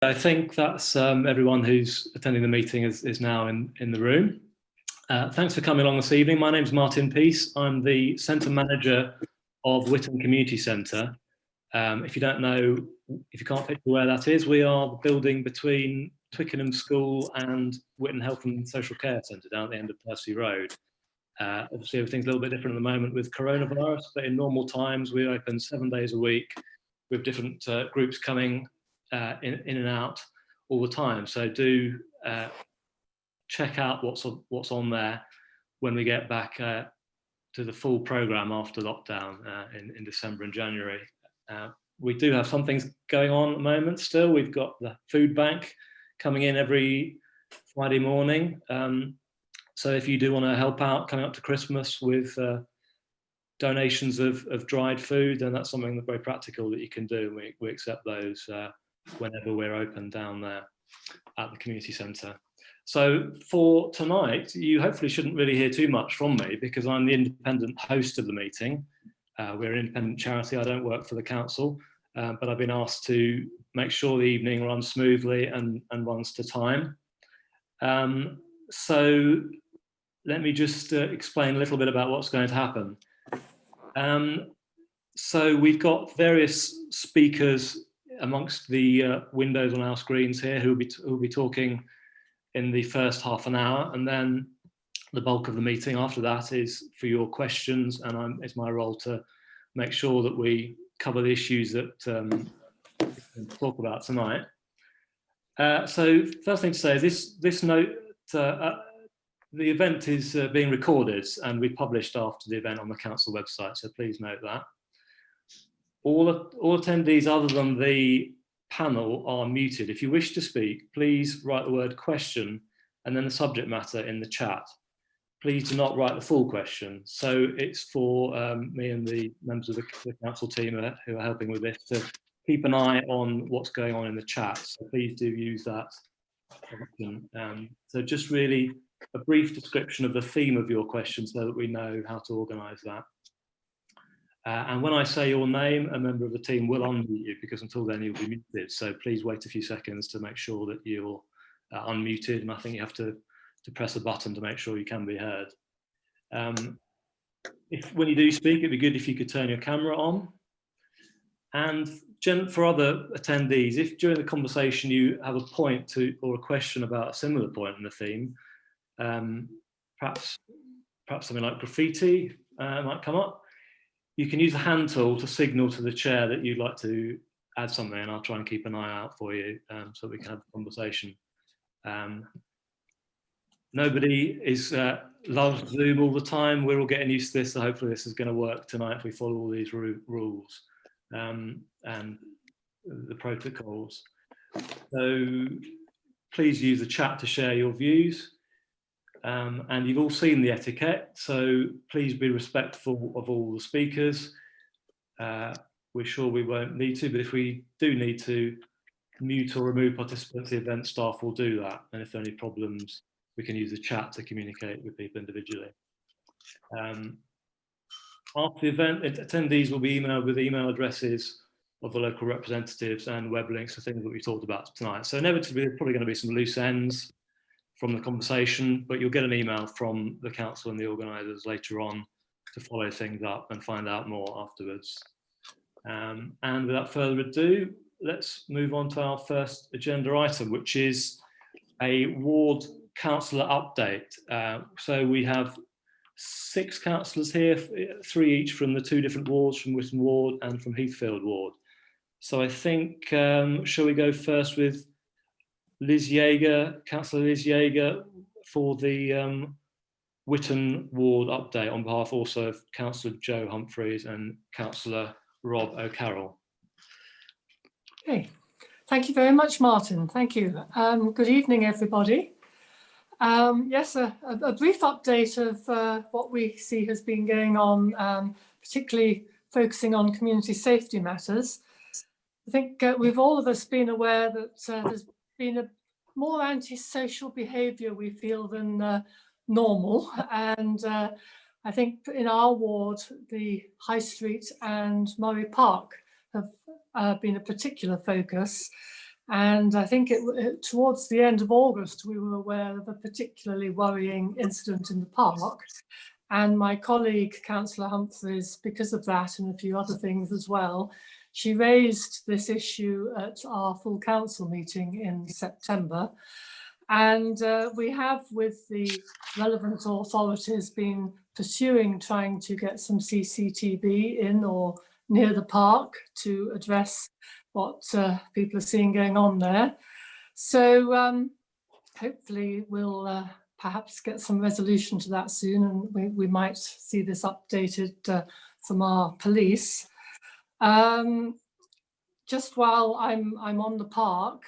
I think that's everyone who's attending the meeting is now in the room. Thanks for coming along this evening. My name's Martin Peace. I'm the Centre Manager of Witham Community Centre. If you don't know, if you can't picture where that is, we are the building between Twickenham School and Witham Health and Social Care Centre down at the end of Percy Road. Obviously everything's a little bit different at the moment with coronavirus, but in normal times we open 7 days a week with different groups coming in and out all the time. So do check out what's on there when we get back to the full programme after lockdown in December and January. We do have some things going on at the moment still. We've got the food bank coming in every Friday morning. So if you do want to help out coming up to Christmas with donations of dried food, then that's something that's very practical that you can do. We accept those whenever we're open down there at the community centre. So for tonight, you hopefully shouldn't really hear too much from me because I'm the independent host of the meeting. We're an independent charity. I don't work for the council, but I've been asked to make sure the evening runs smoothly and runs to time. So let me just explain a little bit about what's going to happen. So we've got various speakers amongst the windows on our screens here who will be talking in the first half an hour, and then the bulk of the meeting after that is for your questions, and it's my role to make sure that we cover the issues that we can talk about tonight. So first thing to say is this note, the event is being recorded and we published after the event on the council website, so please note that. All attendees other than the panel are muted. If you wish to speak, please write the word question and then the subject matter in the chat. Please do not write the full question. So it's for me and the members of the council team who are helping with this to keep an eye on what's going on in the chat. So please do use that option. So just really a brief description of the theme of your question so that we know how to organise that. And when I say your name, a member of the team will unmute you because until then you'll be muted. So please wait a few seconds to make sure that you're unmuted, and I think you have to press a button to make sure you can be heard. When you do speak, it'd be good if you could turn your camera on. And for other attendees, if during the conversation you have a point or a question about a similar point in the theme, perhaps something like graffiti might come up. You can use the hand tool to signal to the chair that you'd like to add something, and I'll try and keep an eye out for you so we can have a conversation. Nobody loves Zoom all the time. We're all getting used to this, so hopefully this is going to work tonight if we follow all these rules and the protocols. So please use the chat to share your views. And you've all seen the etiquette, so please be respectful of all the speakers. We're sure we won't need to, but if we do need to mute or remove participants, the event staff will do that. And if there are any problems, we can use the chat to communicate with people individually. After the event, attendees will be emailed with email addresses of the local representatives and web links for things that we talked about tonight. So inevitably, there's probably going to be some loose ends from the conversation, but you'll get an email from the council and the organisers later on to follow things up and find out more afterwards. And without further ado, let's move on to our first agenda item, which is a ward councillor update. So we have 6 councillors here, 3 each from the 2 different wards, from Witham Ward and from Heathfield Ward. So I think, shall we go first with Liz Yeager, Councillor Liz Yeager, for the Witham Ward update on behalf also of Councillor Joe Humphreys and Councillor Rob O'Carroll. Okay, thank you very much, Martin. Thank you. Good evening, everybody. Yes, a brief update of what we see has been going on, particularly focusing on community safety matters. I think we've all of us been aware that there's been a more antisocial behaviour, we feel, than normal, and I think in our ward the High Street and Murray Park have been a particular focus, And I think towards the end of August, we were aware of a particularly worrying incident in the park. And my colleague, Councillor Humphreys, because of that and a few other things as well, she raised this issue at our full council meeting in September. And we have, with the relevant authorities, been pursuing trying to get some CCTV in or near the park to address what people are seeing going on there. So hopefully we'll perhaps get some resolution to that soon, and we might see this updated from our police. Just while I'm on the park,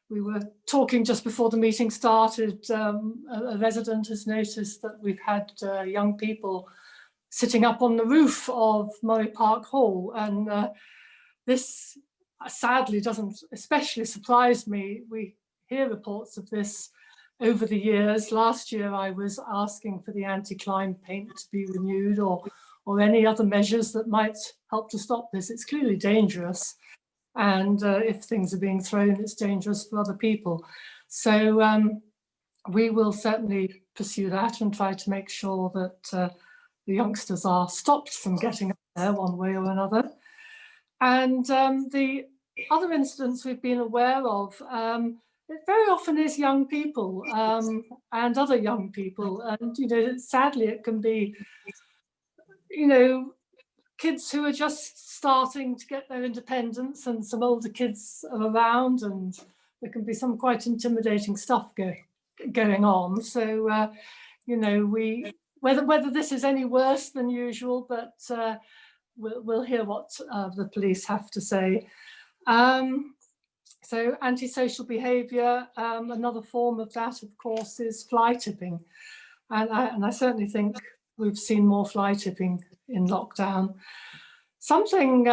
we were talking just before the meeting started. A resident has noticed that we've had young people sitting up on the roof of Murray Park Hall, and this sadly doesn't especially surprise me. We hear reports of this over the years. Last year I was asking for the anti-climb paint to be renewed, or any other measures that might help to stop this. It's clearly dangerous, and if things are being thrown, it's dangerous for other people. So we will certainly pursue that and try to make sure that the youngsters are stopped from getting up there one way or another. And the other incidents we've been aware of, it very often is young people and other young people. And, you know, sadly, it can be, you know, kids who are just starting to get their independence, and some older kids are around, and there can be some quite intimidating stuff going on. So, you know, whether this is any worse than usual, but we'll hear what the police have to say. So antisocial behaviour, another form of that, of course, is fly tipping. And I certainly think we've seen more fly tipping in lockdown. Something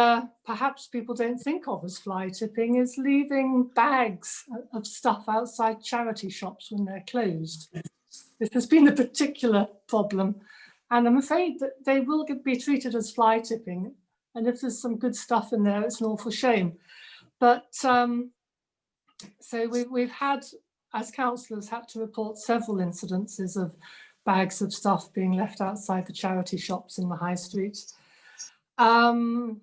perhaps people don't think of as fly tipping is leaving bags of stuff outside charity shops when they're closed. This has been a particular problem, and I'm afraid that they will be treated as fly tipping. And if there's some good stuff in there, it's an awful shame. But so we've had, as councillors, had to report several incidences of bags of stuff being left outside the charity shops in the high street. Other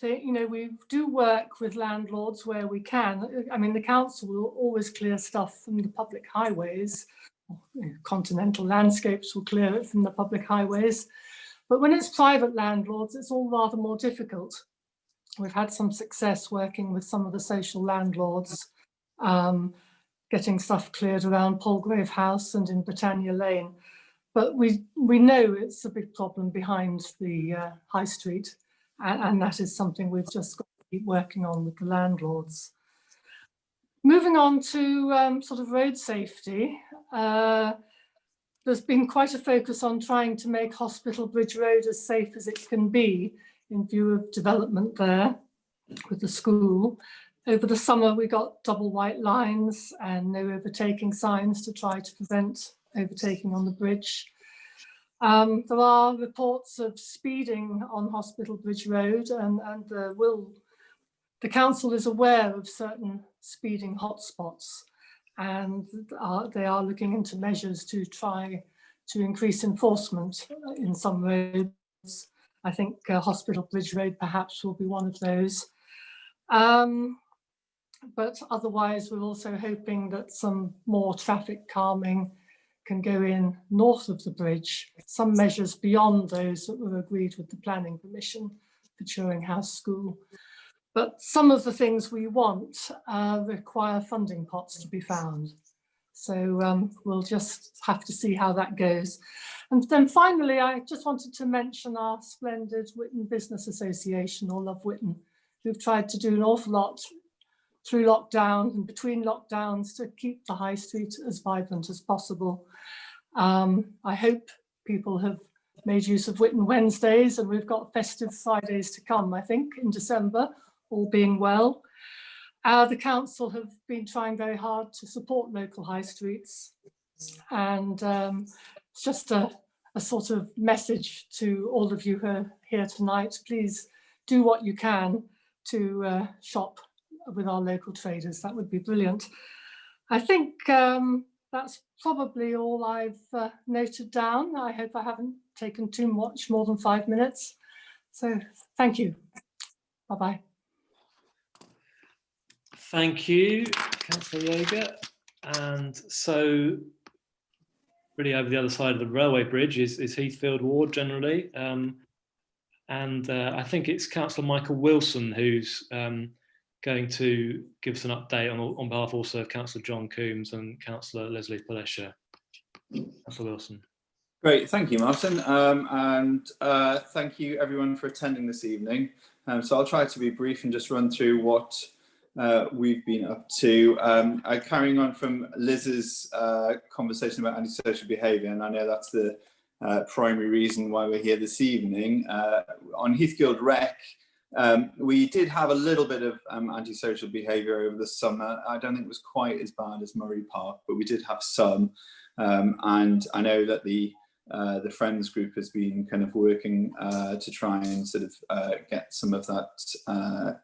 thing, you know, we do work with landlords where we can. I mean, the council will always clear stuff from the public highways. Continental Landscapes will clear it from the public highways. But when it's private landlords, it's all rather more difficult. We've had some success working with some of the social landlords, getting stuff cleared around Palgrave House and in Britannia Lane. But we know it's a big problem behind the high street, and that is something we've just got to keep working on with the landlords. Moving on to sort of road safety, there's been quite a focus on trying to make Hospital Bridge Road as safe as it can be in view of development there with the school. Over the summer, we got double white lines and no overtaking signs to try to prevent overtaking on the bridge. There are reports of speeding on Hospital Bridge Road, and the council is aware of certain speeding hotspots, and they are looking into measures to try to increase enforcement in some roads. I think Hospital Bridge Road perhaps will be one of those. But otherwise, we're also hoping that some more traffic calming can go in north of the bridge, some measures beyond those that were agreed with the planning permission for Turing House School. But some of the things we want require funding pots to be found. So we'll just have to see how that goes. And then finally, I just wanted to mention our splendid Whitton Business Association, or Love Whitton, who've tried to do an awful lot through lockdown and between lockdowns to keep the high street as vibrant as possible. I hope people have made use of Whitton Wednesdays, and we've got festive Fridays to come, I think, in December, all being well. The council have been trying very hard to support local high streets, and it's just a sort of message to all of you who are here tonight. Please do what you can to shop with our local traders. That would be brilliant. I think that's probably all I've noted down. I hope I haven't taken too much more than 5 minutes. So thank you. Bye-bye. Thank you, Councillor Yeager. And so really over the other side of the railway bridge is Heathfield Ward generally. I think it's Councillor Michael Wilson who's going to give us an update on behalf also of Councillor John Coombs and Councillor Leslie Palesha. Councillor Wilson. Great, thank you, Martin, thank you everyone for attending this evening. So I'll try to be brief and just run through what we've been up to. Carrying on from Liz's conversation about antisocial behaviour, and I know that's the primary reason why we're here this evening. On Heathfield Rec, we did have a little bit of antisocial behaviour over the summer. I don't think it was quite as bad as Murray Park, but we did have some. And I know that the Friends group has been kind of working to try and sort of get some of that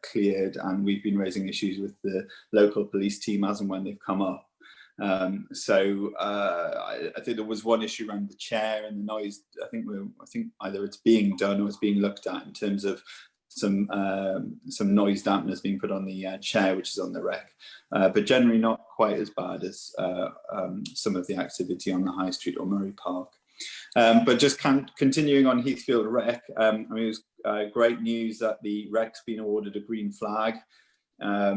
cleared, and we've been raising issues with the local police team as and when they've come up. I think there was one issue around the chair and the noise. I think either it's being done or it's being looked at in terms of some noise dampeners being put on the chair, which is on the rec, but generally not quite as bad as some of the activity on the High Street or Murray Park. But just continuing on Heathfield Rec, I mean, it was great news that the rec's been awarded a green flag. I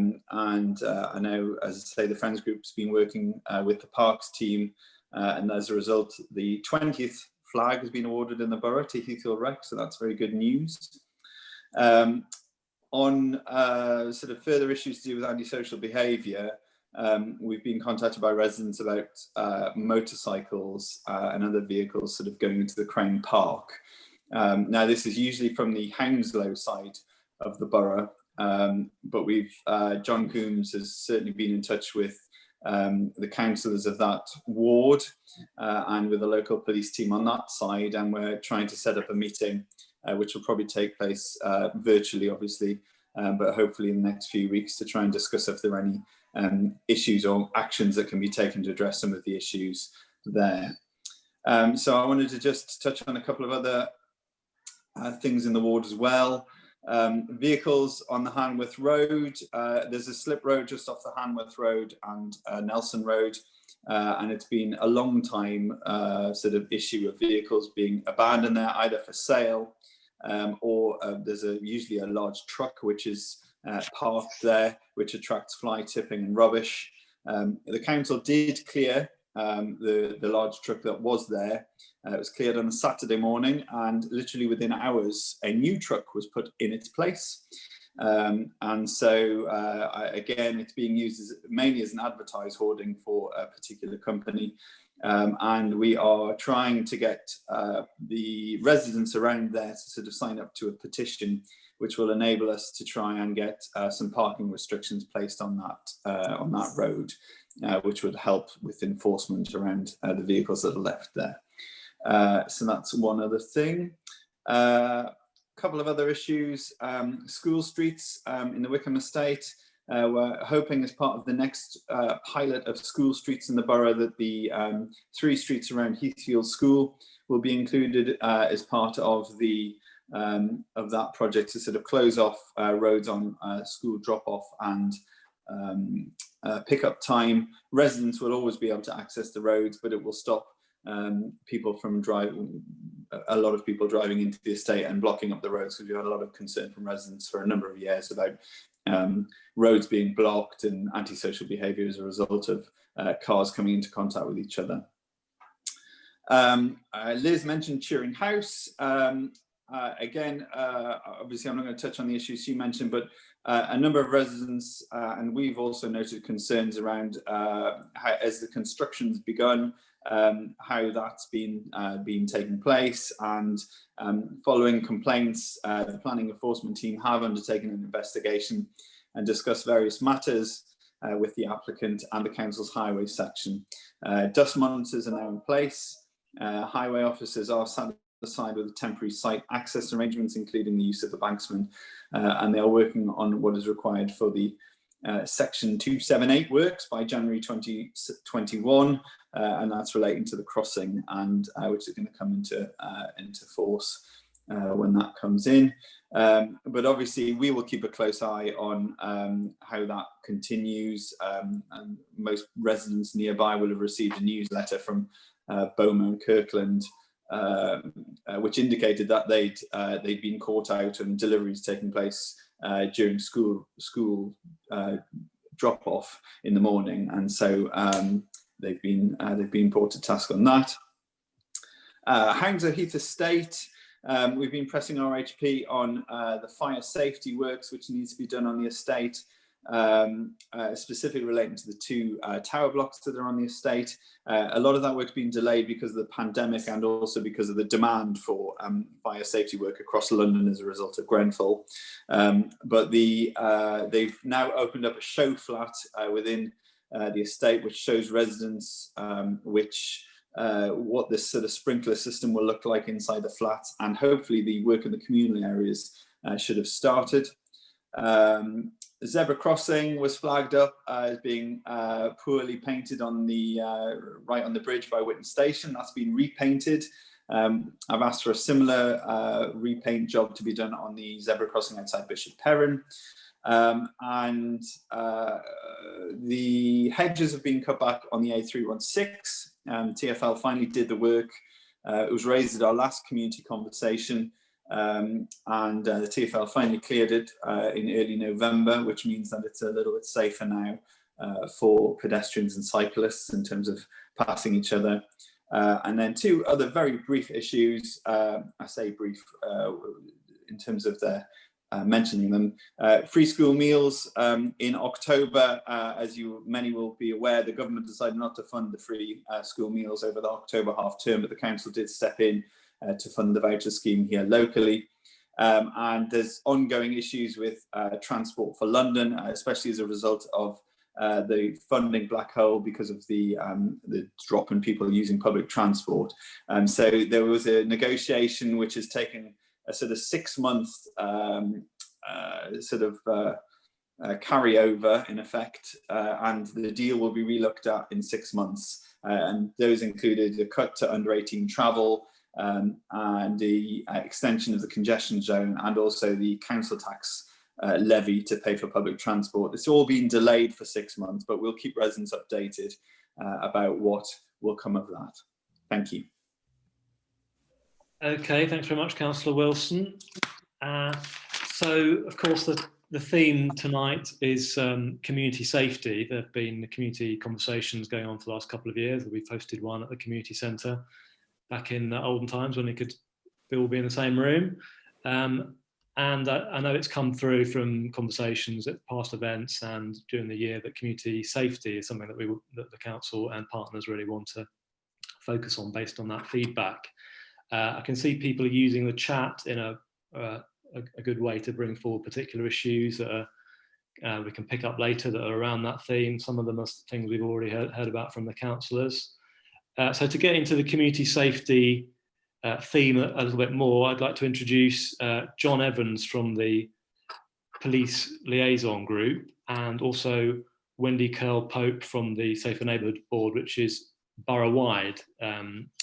know, as I say, the Friends Group's been working with the Parks team, and as a result, the 20th flag has been awarded in the borough to Heathfield Rec, so that's very good news. On sort of further issues to do with antisocial behaviour, we've been contacted by residents about motorcycles and other vehicles sort of going into the Crown Park. Now, this is usually from the Hounslow side of the borough, but John Coombs has certainly been in touch with the councillors of that ward and with the local police team on that side, and we're trying to set up a meeting which will probably take place virtually, obviously, but hopefully in the next few weeks, to try and discuss if there are any issues or actions that can be taken to address some of the issues there. So I wanted to just touch on a couple of other things in the ward as well. Vehicles on the Hanworth Road. There's a slip road just off the Hanworth Road and Nelson Road, and it's been a long time sort of issue of vehicles being abandoned there, either for sale or there's usually a large truck which is parked there, which attracts fly tipping and rubbish. The council did clear the large truck that was there. It was cleared on a Saturday morning, and literally within hours, a new truck was put in its place. And so, again, it's being used mainly as an advertised hoarding for a particular company. And we are trying to get the residents around there to sort of sign up to a petition which will enable us to try and get some parking restrictions placed on that road, which would help with enforcement around the vehicles that are left there. So that's one other thing. Couple of other issues. School streets in the Wickham estate. We're hoping, as part of the next pilot of school streets in the borough, that the 3 streets around Heathfield School will be included as part of that project, to sort of close off roads on school drop-off and pick-up time. Residents will always be able to access the roads, but it will stop people from driving, a lot of people driving into the estate and blocking up the roads, because we've had a lot of concern from residents for a number of years about roads being blocked and antisocial behaviour as a result of cars coming into contact with each other. Liz mentioned Turing House. Again, obviously I'm not going to touch on the issues she mentioned, but a number of residents, and we've also noted concerns around how, as the construction's begun, how that's been taking place, and following complaints, the planning enforcement team have undertaken an investigation and discussed various matters with the applicant and the council's highway section. Dust monitors are now in place. Highway officers are satisfied with the temporary site access arrangements, including the use of the banksman, and they are working on what is required for the Section 278 works by January 2021, and that's relating to the crossing, and which is going to come into force when that comes in. But obviously we will keep a close eye on how that continues, and most residents nearby will have received a newsletter from Beaumont Kirkland, which indicated that they'd been caught out and deliveries taking place during school drop off in the morning, and so they've been brought to task on that. Hounslow Heath Estate, we've been pressing RHP on the fire safety works which needs to be done on the estate, specifically relating to the two tower blocks that are on the estate. A lot of that work's been delayed because of the pandemic and also because of the demand for fire safety work across London as a result of Grenfell. But they've now opened up a show flat within the estate, which shows residents what this sort of sprinkler system will look like inside the flat, and hopefully the work in the communal areas should have started. The zebra crossing was flagged up as being poorly painted on the right on the bridge by Whitton Station. That's been repainted. I've asked for a similar repaint job to be done on the zebra crossing outside Bishop Perrin. And the hedges have been cut back on the A316. TfL finally did the work. It was raised at our last community conversation, and the TfL finally cleared it in early November, which means that it's a little bit safer now for pedestrians and cyclists in terms of passing each other. And then two other very brief issues. I say brief in terms of their mentioning them. Free school meals in October, as many will be aware, the government decided not to fund the free school meals over the October half term, but the council did step in to fund the voucher scheme here locally. And there's ongoing issues with Transport for London, especially as a result of the funding black hole because of the drop in people using public transport. So there was a negotiation which has taken a sort of 6-month carryover in effect, and the deal will be relooked at in 6 months. And those included a cut to under 18 travel, and the extension of the congestion zone, and also the council tax levy to pay for public transport. It's all been delayed for 6 months, but we'll keep residents updated about what will come of that. Thank you. Okay, thanks very much, Councillor Wilson. So, of course, the theme tonight is community safety. There have been community conversations going on for the last couple of years. We've hosted one at the community centre back in the olden times when we could all be in the same room. And I know it's come through from conversations at past events and during the year that community safety is something that the council and partners really want to focus on based on that feedback. I can see people are using the chat in a good way to bring forward particular issues that we can pick up later that are around that theme. Some of them are things we've already heard about from the councillors. So to get into the community safety theme a little bit more, I'd like to introduce John Evans from the Police Liaison Group, and also Wendy Curl-Pope from the Safer Neighbourhood Board, which is borough-wide,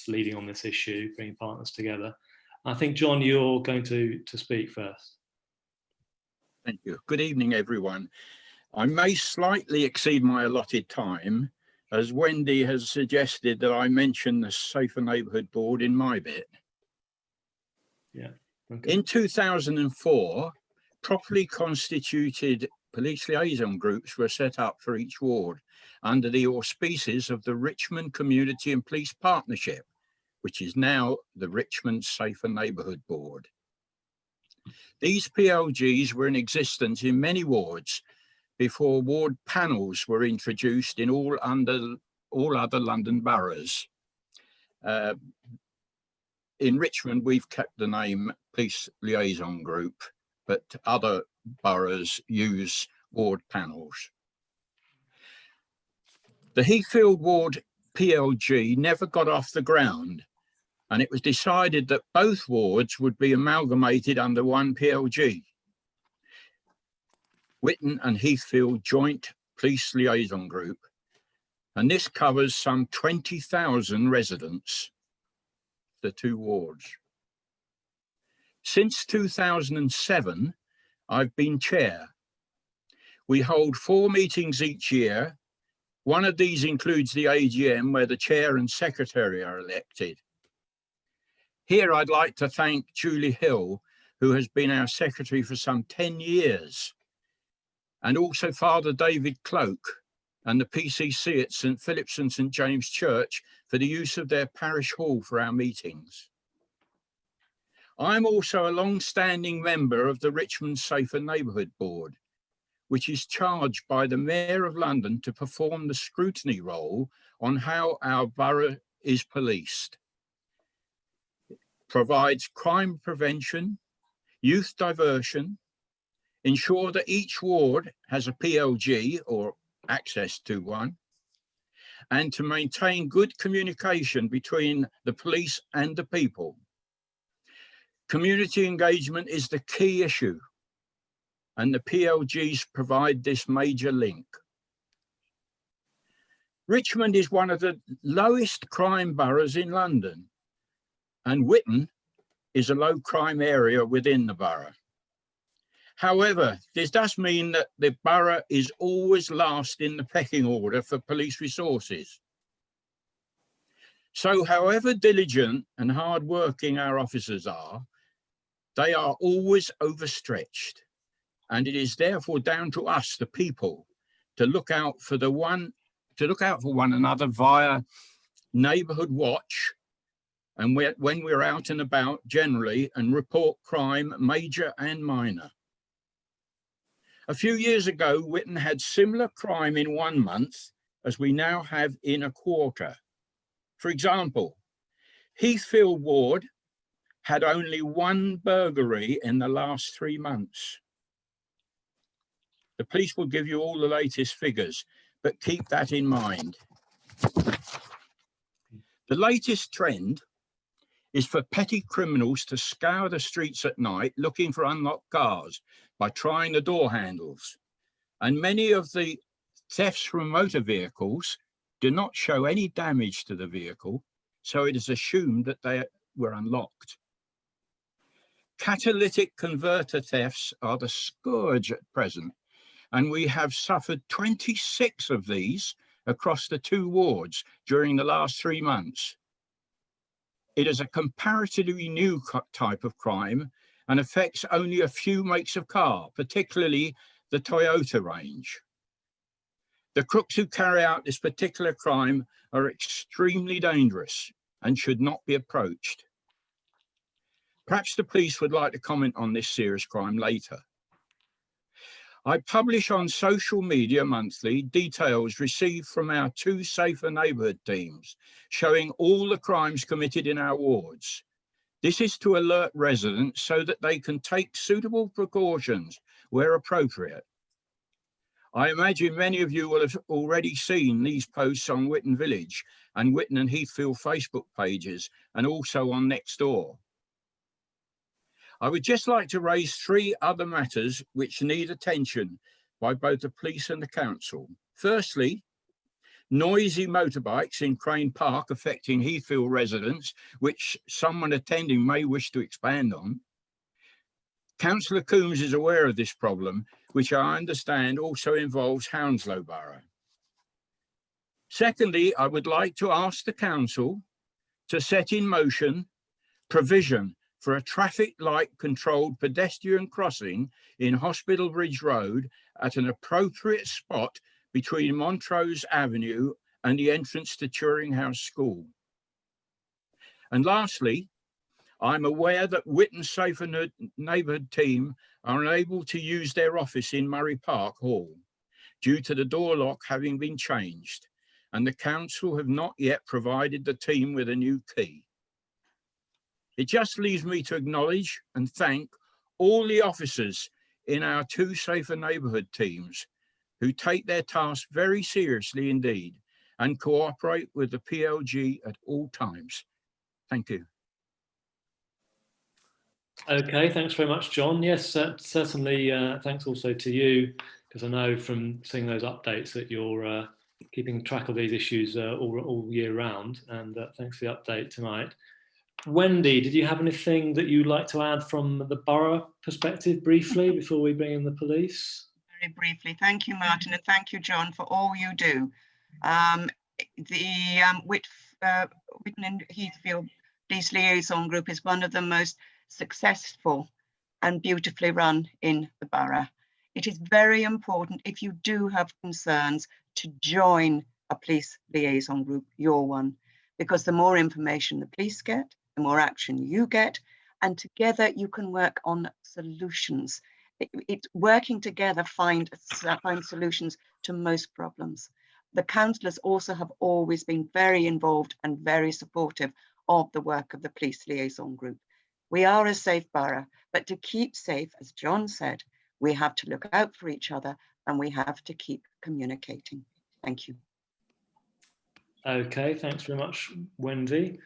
leading on this issue, bringing partners together. I think, John, you're going to speak first. Thank you. Good evening, everyone. I may slightly exceed my allotted time, as Wendy has suggested that I mention the Safer Neighbourhood Board in my bit. Yeah. Okay. In 2004, properly constituted police liaison groups were set up for each ward under the auspices of the Richmond Community and Police Partnership, which is now the Richmond Safer Neighbourhood Board. These PLGs were in existence in many wards before ward panels were introduced in all other London boroughs. In Richmond, we've kept the name Police Liaison Group, but other boroughs use ward panels. The Heathfield Ward PLG never got off the ground, and it was decided that both wards would be amalgamated under one PLG. Witton and Heathfield Joint Police Liaison Group, and this covers some 20,000 residents, the two wards. Since 2007, I've been chair. We hold 4 meetings each year. One of these includes the AGM, where the chair and secretary are elected. Here I'd like to thank Julie Hill, who has been our secretary for some 10 years, and also Father David Cloak and the PCC at St Philip's and St James Church for the use of their parish hall for our meetings. I'm also a long-standing member of the Richmond Safer Neighbourhood Board, which is charged by the Mayor of London to perform the scrutiny role on how our borough is policed. It provides crime prevention, youth diversion, ensure that each ward has a PLG or access to one, and to maintain good communication between the police and the people. Community engagement is the key issue, and the PLGs provide this major link. Richmond is one of the lowest crime boroughs in London, and Witton is a low crime area within the borough. However, this does mean that the borough is always last in the pecking order for police resources. So however diligent and hardworking our officers are, they are always overstretched. And it is therefore down to us, the people, to look out for one another via neighbourhood watch, and when we're out and about generally, and report crime, major and minor. A few years ago, Witton had similar crime in 1 month as we now have in a quarter. For example, Heathfield Ward had only 1 burglary in the last 3 months. The police will give you all the latest figures, but keep that in mind. The latest trend is for petty criminals to scour the streets at night looking for unlocked cars by trying the door handles. And many of the thefts from motor vehicles do not show any damage to the vehicle, so it is assumed that they were unlocked. Catalytic converter thefts are the scourge at present, and we have suffered 26 of these across the 2 wards during the last 3 months. It is a comparatively new type of crime and affects only a few makes of car, particularly the Toyota range. The crooks who carry out this particular crime are extremely dangerous and should not be approached. Perhaps the police would like to comment on this serious crime later. I publish on social media monthly details received from our 2 safer neighbourhood teams showing all the crimes committed in our wards. This is to alert residents so that they can take suitable precautions where appropriate. I imagine many of you will have already seen these posts on Witton Village and Witton and Heathfield Facebook pages, and also on Nextdoor. I would just like to raise 3 other matters which need attention by both the police and the council. Firstly, noisy motorbikes in Crane Park affecting Heathfield residents, which someone attending may wish to expand on. Councillor Coombs is aware of this problem, which I understand also involves Hounslow Borough. Secondly, I would like to ask the council to set in motion provision for a traffic light controlled pedestrian crossing in Hospital Bridge Road at an appropriate spot between Montrose Avenue and the entrance to Turing House School. And lastly, I'm aware that Witton Safer Neighbourhood team are unable to use their office in Murray Park Hall due to the door lock having been changed, and the council have not yet provided the team with a new key. It just leaves me to acknowledge and thank all the officers in our 2 safer neighbourhood teams who take their task very seriously indeed and cooperate with the PLG at all times. Thank you. Okay, thanks very much, John. Yes, certainly. Thanks also to you, because I know from seeing those updates that you're keeping track of these issues all year round. And thanks for the update tonight. Wendy, did you have anything that you'd like to add from the borough perspective briefly before we bring in the police? Very briefly, thank you, Martin, and thank you, John, for all you do. The Witton and Heathfield Police Liaison Group is one of the most successful and beautifully run in the borough. It is very important, if you do have concerns, to join a police liaison group, your one, because the more information the police get, the more action you get, and together you can work on solutions. It's working together, find solutions to most problems. The councillors also have always been very involved and very supportive of the work of the police liaison group. We are a safe borough, but to keep safe, as John said, we have to look out for each other and we have to keep communicating. Thank you. Okay, thanks very much, Wendy.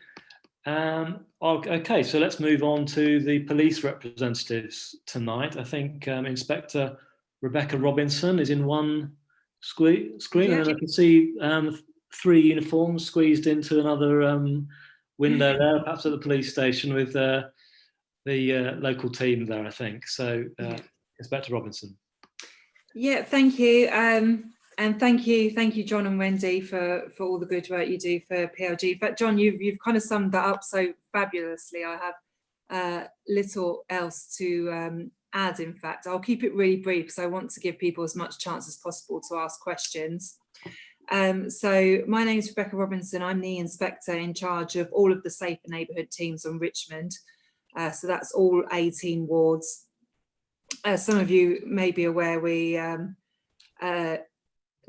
Okay, so let's move on to the police representatives tonight. I think Inspector Rebecca Robinson is in one screen, and then I can see 3 uniforms squeezed into another window there, perhaps at the police station with the local team there, I think. So, Inspector Robinson. Yeah, thank you. And thank you, John and Wendy, for all the good work you do for PLG. But John, you've kind of summed that up so fabulously. I have little else to add. In fact, I'll keep it really brief because I want to give people as much chance as possible to ask questions. So my name is Rebecca Robinson. I'm the inspector in charge of all of the Safer Neighbourhood teams on Richmond. So that's all 18 wards. Some of you may be aware we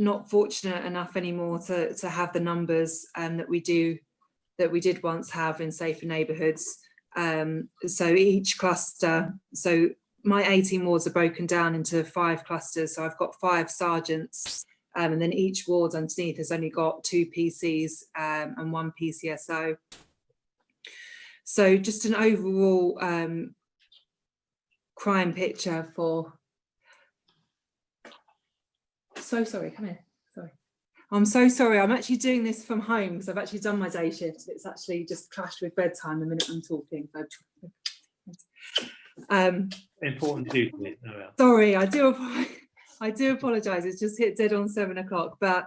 not fortunate enough anymore to have the numbers that we did once have in Safer Neighbourhoods. So each cluster, so my 18 wards are broken down into 5 clusters. So I've got 5 sergeants, and then each ward underneath has only got 2 PCs and 1 PCSO. So just an overall crime picture for. So sorry, come here. Sorry. I'm so sorry. I'm actually doing this from home because I've actually done my day shift. It's actually just clashed with bedtime the minute I'm talking. Important duty. Sorry, I do apologise. It's just hit dead on 7 o'clock. But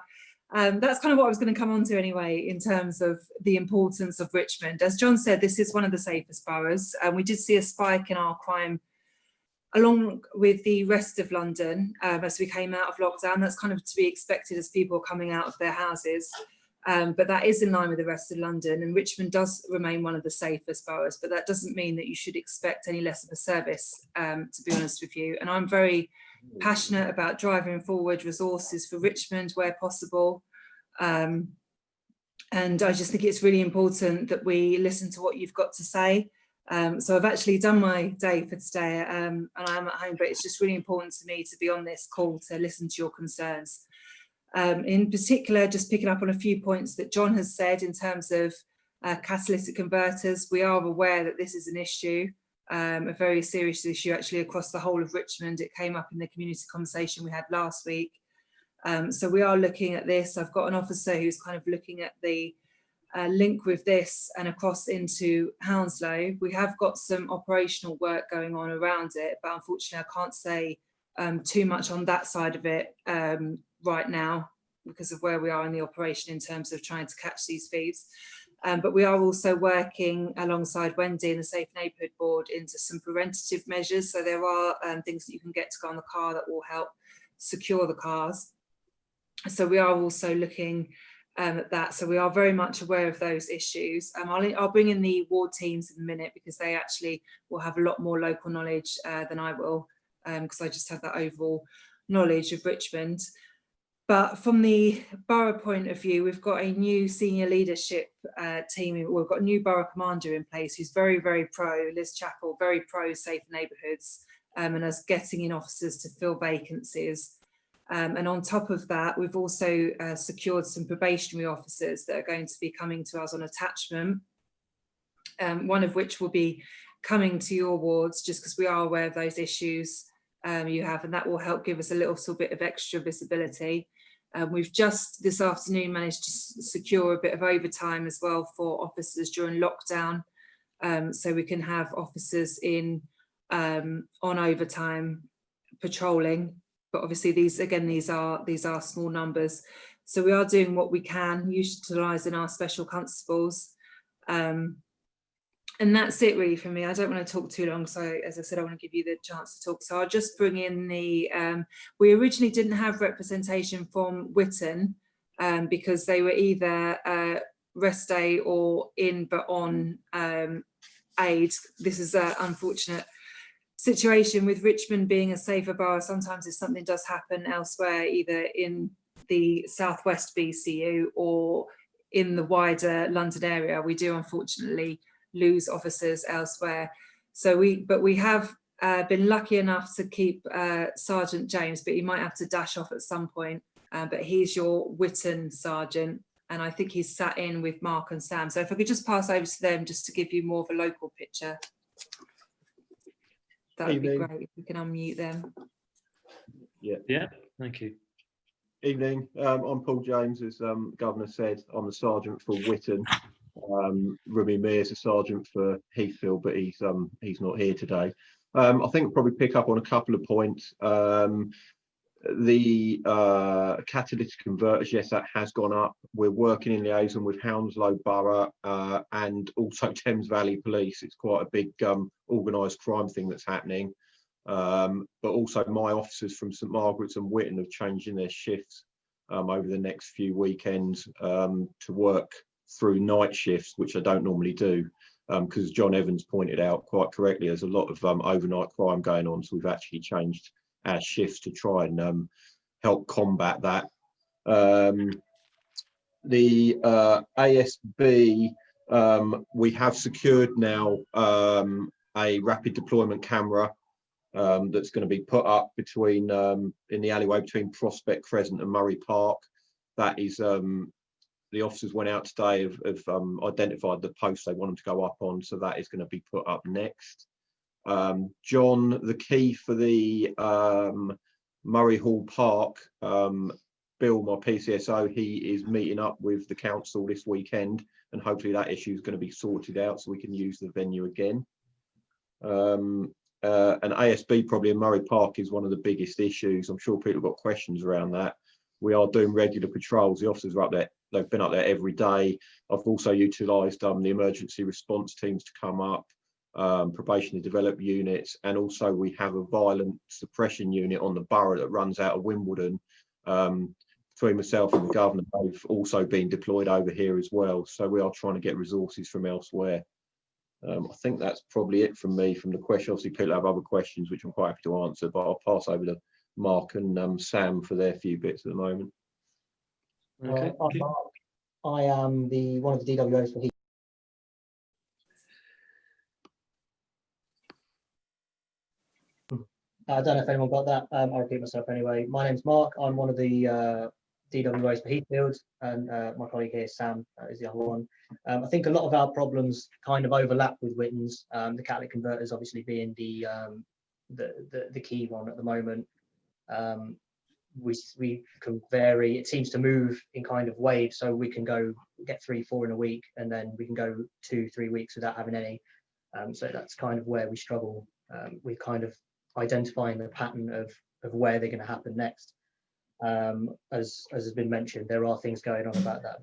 that's kind of what I was going to come on to anyway, in terms of the importance of Richmond. As John said, this is one of the safest boroughs. And we did see a spike in our crime along with the rest of London as we came out of lockdown. That's kind of to be expected as people are coming out of their houses. But that is in line with the rest of London, and Richmond does remain one of the safest boroughs, but that doesn't mean that you should expect any less of a service, to be honest with you. And I'm very passionate about driving forward resources for Richmond where possible. And I just think it's really important that we listen to what you've got to say. So I've actually done my day for today, and I'm at home, but it's just really important to me to be on this call to listen to your concerns. In particular, just picking up on a few points that John has said in terms of catalytic converters. We are aware that this is an issue, a very serious issue actually across the whole of Richmond. It came up in the community conversation we had last week. So we are looking at this. I've got an officer who's kind of looking at the link with this and across into Hounslow. We have got some operational work going on around it, but unfortunately I can't say too much on that side of it right now because of where we are in the operation in terms of trying to catch these thieves. But we are also working alongside Wendy and the Safe Neighbourhood Board into some preventative measures. So there are things that you can get to go on the car that will help secure the cars. So we are also looking at that. So we are very much aware of those issues. I'll bring in the ward teams in a minute because they actually will have a lot more local knowledge than I will, because I just have that overall knowledge of Richmond. But from the borough point of view, we've got a new senior leadership team. We've got a new borough commander in place who's very, very pro, Liz Chappell, very pro safe neighbourhoods, and us getting in officers to fill vacancies. And on top of that, we've also secured some probationary officers that are going to be coming to us on attachment, one of which will be coming to your wards, just because we are aware of those issues you have, and that will help give us a little bit of extra visibility. We've just this afternoon managed to secure a bit of overtime as well for officers during lockdown, so we can have officers in on overtime patrolling. But obviously these are small numbers, so we are doing what we can, utilising our special constables. And that's it really for me. I don't want to talk too long, so as I said, I want to give you the chance to talk. So I'll just bring in the, we originally didn't have representation from Whitton because they were either rest day or in but on aid. This is an unfortunate situation with Richmond being a safer borough. Sometimes if something does happen elsewhere, either in the southwest BCU or in the wider London area, we do unfortunately lose officers elsewhere. So we have been lucky enough to keep Sergeant James, but he might have to dash off at some point. But he's your Whitton sergeant, and I think he's sat in with Mark and Sam. So if I could just pass over to them just to give you more of a local picture, that would be great if we can unmute them. Yeah, thank you. Evening, I'm Paul James, as Governor said. I'm the sergeant for Whitton. Rumi Mir is a sergeant for Heathfield, but he's not here today. I think I'll probably pick up on a couple of points. The catalytic converters, yes, that has gone up. We're working in liaison with Hounslow Borough and also Thames Valley Police. It's quite a big organised crime thing that's happening. But also my officers from St Margaret's and Whitton have changed in their shifts over the next few weekends to work through night shifts, which I don't normally do, because John Evans pointed out quite correctly, there's a lot of overnight crime going on, so we've actually changed our shifts to try and help combat that. The ASB, we have secured now a rapid deployment camera that's going to be put up between in the alleyway between Prospect Crescent and Murray Park. That is the officers went out today, have identified the posts they want them to go up on, so that is going to be put up next. John, the key for the Murray Hall Park, Bill, my PCSO, he is meeting up with the council this weekend, and hopefully that issue is going to be sorted out so we can use the venue again. And ASB probably in Murray Park is one of the biggest issues. I'm sure people have got questions around that. We are doing regular patrols. The officers are up there. They've been up there every day. I've also utilised the emergency response teams to come up, probation to develop units, and also we have a violent suppression unit on the borough that runs out of Wimbledon. Between myself and the governor, they've also been deployed over here as well. So we are trying to get resources from elsewhere. I think that's probably it from me from the question. Obviously, people have other questions which I'm quite happy to answer, but I'll pass over to Mark and Sam for their few bits at the moment. Okay. I'm Mark. I am one of the DWOs for Heath. I don't know if anyone got that. I'll repeat myself anyway. My name's Mark. I'm one of the DWOs for Heathfield, and my colleague here, Sam, is the other one. I think a lot of our problems kind of overlap with Whitton's. The catalytic converters obviously being the key one at the moment. We can vary. It seems to move in kind of waves, so we can go get 3-4 in a week, and then we can go 2-3 weeks without having any. So that's kind of where we struggle. We're kind of identifying the pattern of where they're going to happen next. As has been mentioned, there are things going on about that.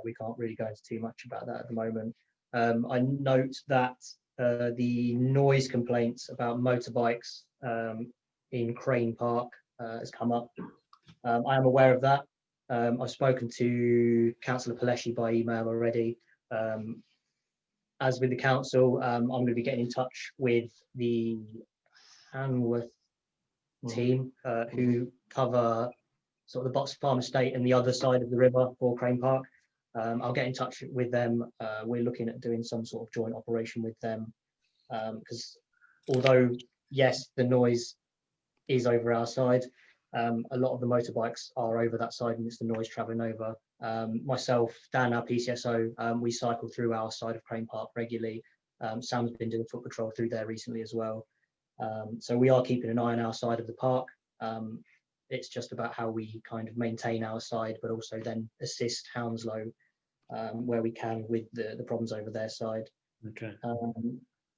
We can't really go into too much about that at the moment. I note that the noise complaints about motorbikes in Crane Park has come up. I am aware of that. I've spoken to Councillor Paleshi by email already. As with the council, I'm going to be getting in touch with the Hanworth team who cover sort of the Box Farm Estate and the other side of the river for Crane Park. I'll get in touch with them. We're looking at doing some sort of joint operation with them because although, yes, the noise is over our side, a lot of the motorbikes are over that side and it's the noise travelling over. Myself, Dan, our PCSO, we cycle through our side of Crane Park regularly, Sam's been doing foot patrol through there recently as well. So we are keeping an eye on our side of the park. It's just about how we kind of maintain our side, but also then assist Hounslow where we can with the problems over their side. Okay.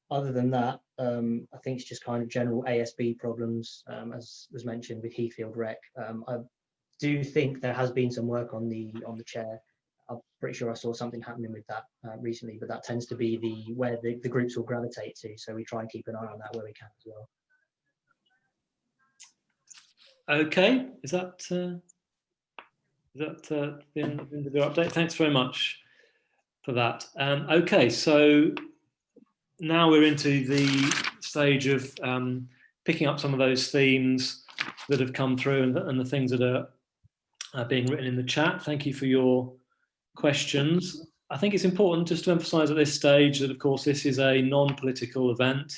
Other than that, I think it's just kind of general ASB problems, as was mentioned with Heathfield Rec. I do think there has been some work on the chair. I'm pretty sure I saw something happening with that recently, but that tends to be where the groups will gravitate to. So we try and keep an eye on that where we can as well. Okay, is that the end of your update? Thanks very much for that. Okay, so now we're into the stage of picking up some of those themes that have come through and the things that are being written in the chat. Thank you for your questions. I think it's important just to emphasise at this stage that, of course, this is a non-political event.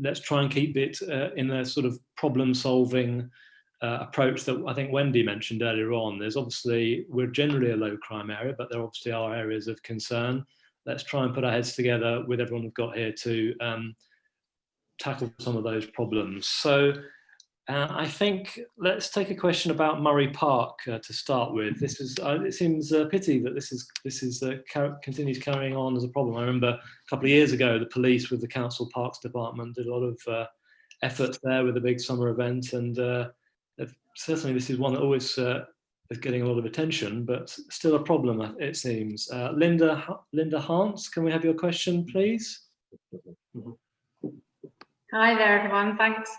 Let's try and keep it in a sort of problem-solving approach that I think Wendy mentioned earlier on. There's obviously, we're generally a low crime area, but there obviously are areas of concern. Let's try and put our heads together with everyone we've got here to tackle some of those problems. So I think let's take a question about Murray Park to start with. This is it seems a pity that this continues carrying on as a problem. I remember a couple of years ago, the police with the Council Parks Department did a lot of efforts there with a big summer event, and certainly this is one that always is getting a lot of attention, but still a problem, it seems. Linda Hans, can we have your question, please? Hi there, everyone. Thanks.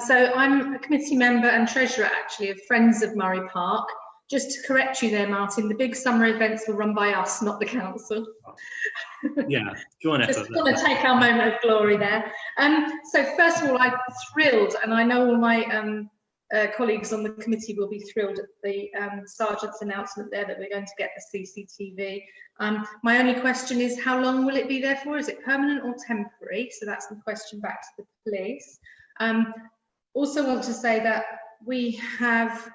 So I'm a committee member and treasurer, actually, of Friends of Murray Park. Just to correct you there, Martin, the big summer events were run by us, not the council. Yeah, join effort. Just want to take our moment of glory there. So first of all, I'm thrilled, and I know all my colleagues on the committee will be thrilled at the Sergeant's announcement there that we're going to get the CCTV. My only question is, how long will it be there for? Is it permanent or temporary? So that's the question back to the police. Also want to say that we have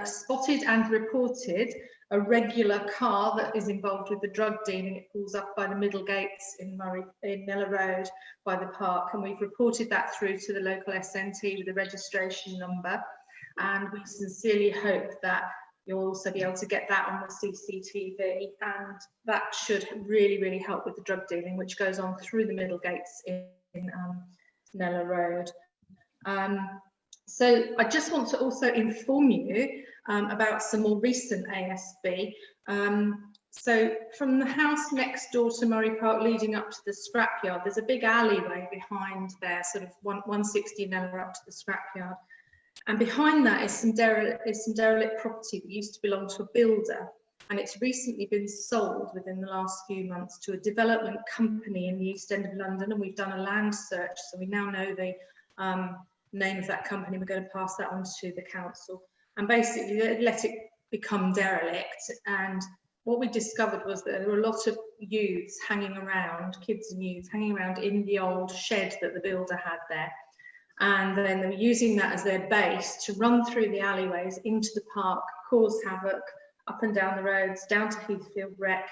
spotted and reported a regular car that is involved with the drug dealing. It pulls up by the middle gates in Kneller Road by the park, and we've reported that through to the local SNT with a registration number, and we sincerely hope that you'll also be able to get that on the CCTV, and that should really help with the drug dealing which goes on through the middle gates in Kneller Road. So I just want to also inform you about some more recent ASB. So from the house next door to Murray Park leading up to the scrapyard, there's a big alleyway behind there, sort of 160 Kneller up to the scrapyard. And behind that is some derelict property that used to belong to a builder. And it's recently been sold within the last few months to a development company in the East End of London. And we've done a land search, so we now know the name of that company. We're going to pass that on to the council. And basically let it become derelict. And what we discovered was that there were a lot of youths hanging around, kids and youths hanging around in the old shed that the builder had there. And then they were using that as their base to run through the alleyways into the park, cause havoc, up and down the roads, down to Heathfield Rec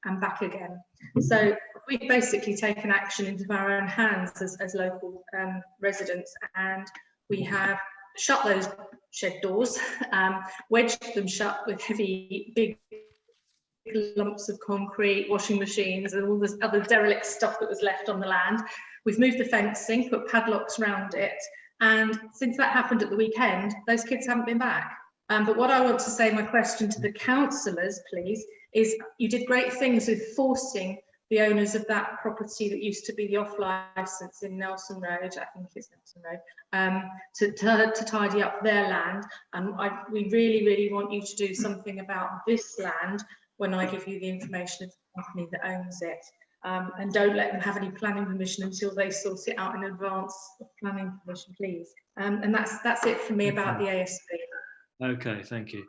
and back again. So we've basically taken action into our own hands as local residents, and we have shut those shed doors, wedged them shut with heavy, big lumps of concrete, washing machines and all this other derelict stuff that was left on the land. We've moved the fencing, put padlocks around it, and since that happened at the weekend, those kids haven't been back. But what I want to say, my question to the councillors, please, is you did great things with forcing the owners of that property that used to be the off licence in Nelson Road, I think it's Nelson Road, to tidy up their land. And we really want you to do something about this land when I give you the information of the company that owns it. And don't let them have any planning permission until they sort it out in advance of planning permission, please. And that's it for me about the ASB. Okay, thank you.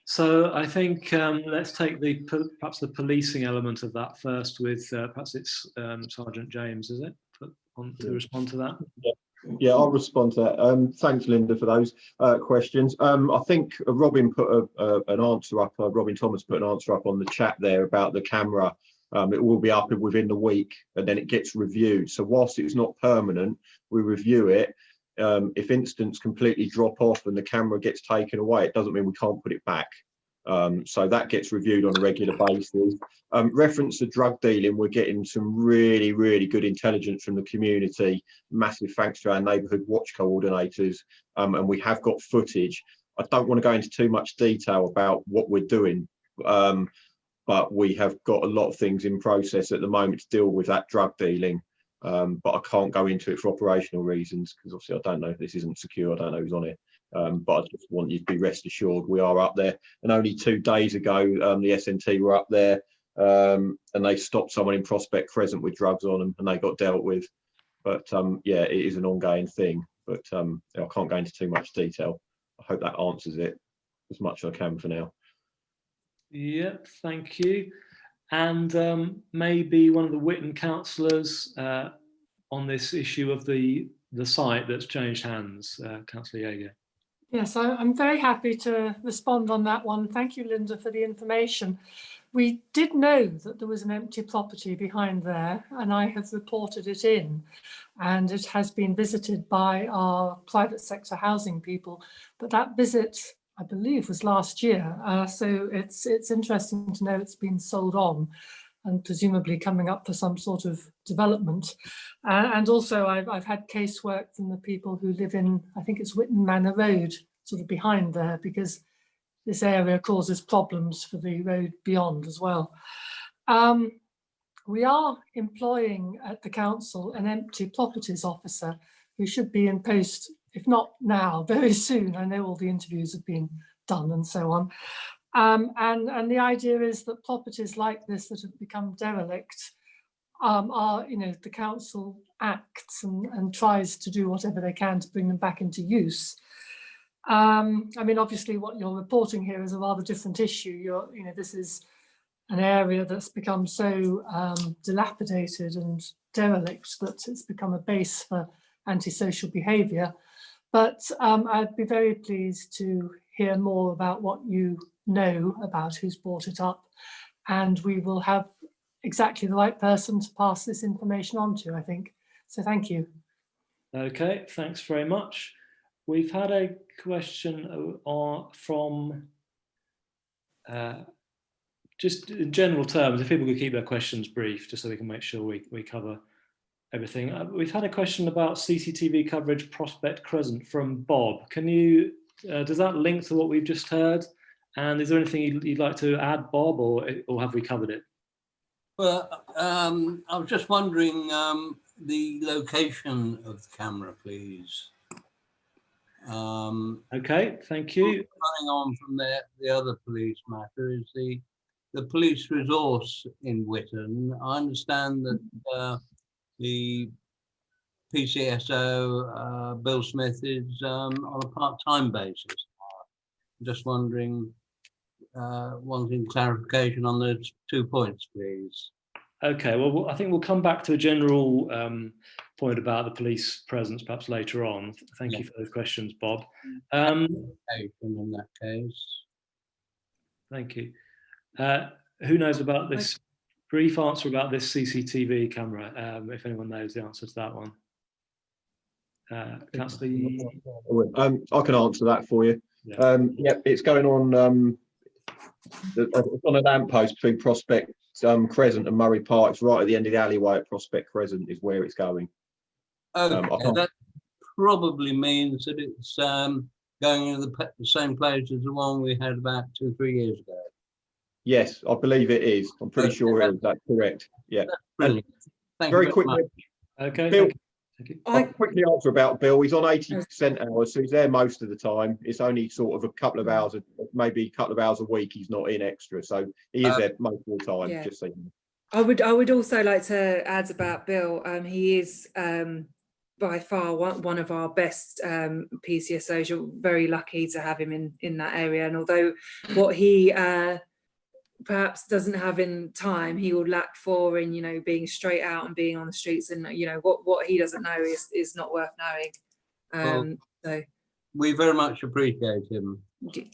So I think let's take perhaps the policing element of that first with perhaps it's Sergeant James, is it, to respond to that? Yeah, I'll respond to that. Thanks, Linda, for those questions. I think Robin put an answer up. Robin Thomas put an answer up on the chat there about the camera It will be up within the week, and then it gets reviewed. So whilst it's not permanent, we review it. If incidents completely drop off and the camera gets taken away, it doesn't mean we can't put it back. So that gets reviewed on a regular basis. Reference to drug dealing, we're getting some really, really good intelligence from the community. Massive thanks to our neighbourhood watch coordinators, and we have got footage. I don't want to go into too much detail about what we're doing, but we have got a lot of things in process at the moment to deal with that drug dealing. But I can't go into it for operational reasons, because obviously I don't know if this isn't secure. I don't know who's on it. But I just want you to be rest assured we are up there. And only 2 days ago, the SNT were up there, and they stopped someone in Prospect Crescent with drugs on them, and they got dealt with. But yeah, it is an ongoing thing. But I can't go into too much detail. I hope that answers it as much as I can for now. Yep, thank you. And maybe one of the Witton councillors on this issue of the site that's changed hands, Councillor Jaeger. Yes, I'm very happy to respond on that one. Thank you, Linda, for the information. We did know that there was an empty property behind there, and I have reported it in, and it has been visited by our private sector housing people. But that visit, I believe, was last year. So it's interesting to know it's been sold on and presumably coming up for some sort of development. And also I've had casework from the people who live in, I think it's Witton Manor Road, sort of behind there, because this area causes problems for the road beyond as well. We are employing at the council an empty properties officer who should be in post, if not now, very soon. I know all the interviews have been done and so on. And the idea is that properties like this that have become derelict are, the council acts and tries to do whatever they can to bring them back into use. I mean, obviously what you're reporting here is a rather different issue. This is an area that's become so dilapidated and derelict that it's become a base for antisocial behaviour. But I'd be very pleased to hear more about what you know about who's brought it up, and we will have exactly the right person to pass this information on to, I think. So thank you. Okay, thanks very much. We've had a question from just in general terms, if people could keep their questions brief, just so we can make sure we cover everything. We've had a question about CCTV coverage Prospect Crescent from Bob. Can you, does that link to what we've just heard? And is there anything you'd like to add, Bob, or have we covered it? Well, I was just wondering the location of the camera, please. Okay, thank you. Running on from the other police matter is the police resource in Witton. I understand that the PCSO, Bill Smith, is on a part-time basis. I'm just wondering, wanting clarification on those 2 points, please. Okay, well, I think we'll come back to a general point about the police presence perhaps later on. Thank you for those questions, Bob. In that case. Thank you. Who knows about this? Brief answer about this CCTV camera, if anyone knows the answer to that one. Councillor. I can answer that for you. Yeah. Yep, it's going on a lamppost between Prospect Crescent and Murray Park. It's right at the end of the alleyway at Prospect Crescent is where it's going. Okay, that probably means that it's going in the same place as the one we had about 2-3 years ago. Yes, I believe it is. I'm pretty sure it is. That's correct. Yeah. That's brilliant. Thank Very you quickly. Okay. Bill, thank you. I'll quickly answer about Bill. He's on 80% hours, so he's there most of the time. It's only sort of a couple of hours, maybe a couple of hours a week. He's not in extra, so he is there most of the time. Yeah. Just so you know. I would also like to add about Bill. He is by far one of our best PCSOs. You're very lucky to have him in that area. And although what he perhaps doesn't have in time, he will lack for in being straight out and being on the streets, and what he doesn't know is not worth knowing. So we very much appreciate him.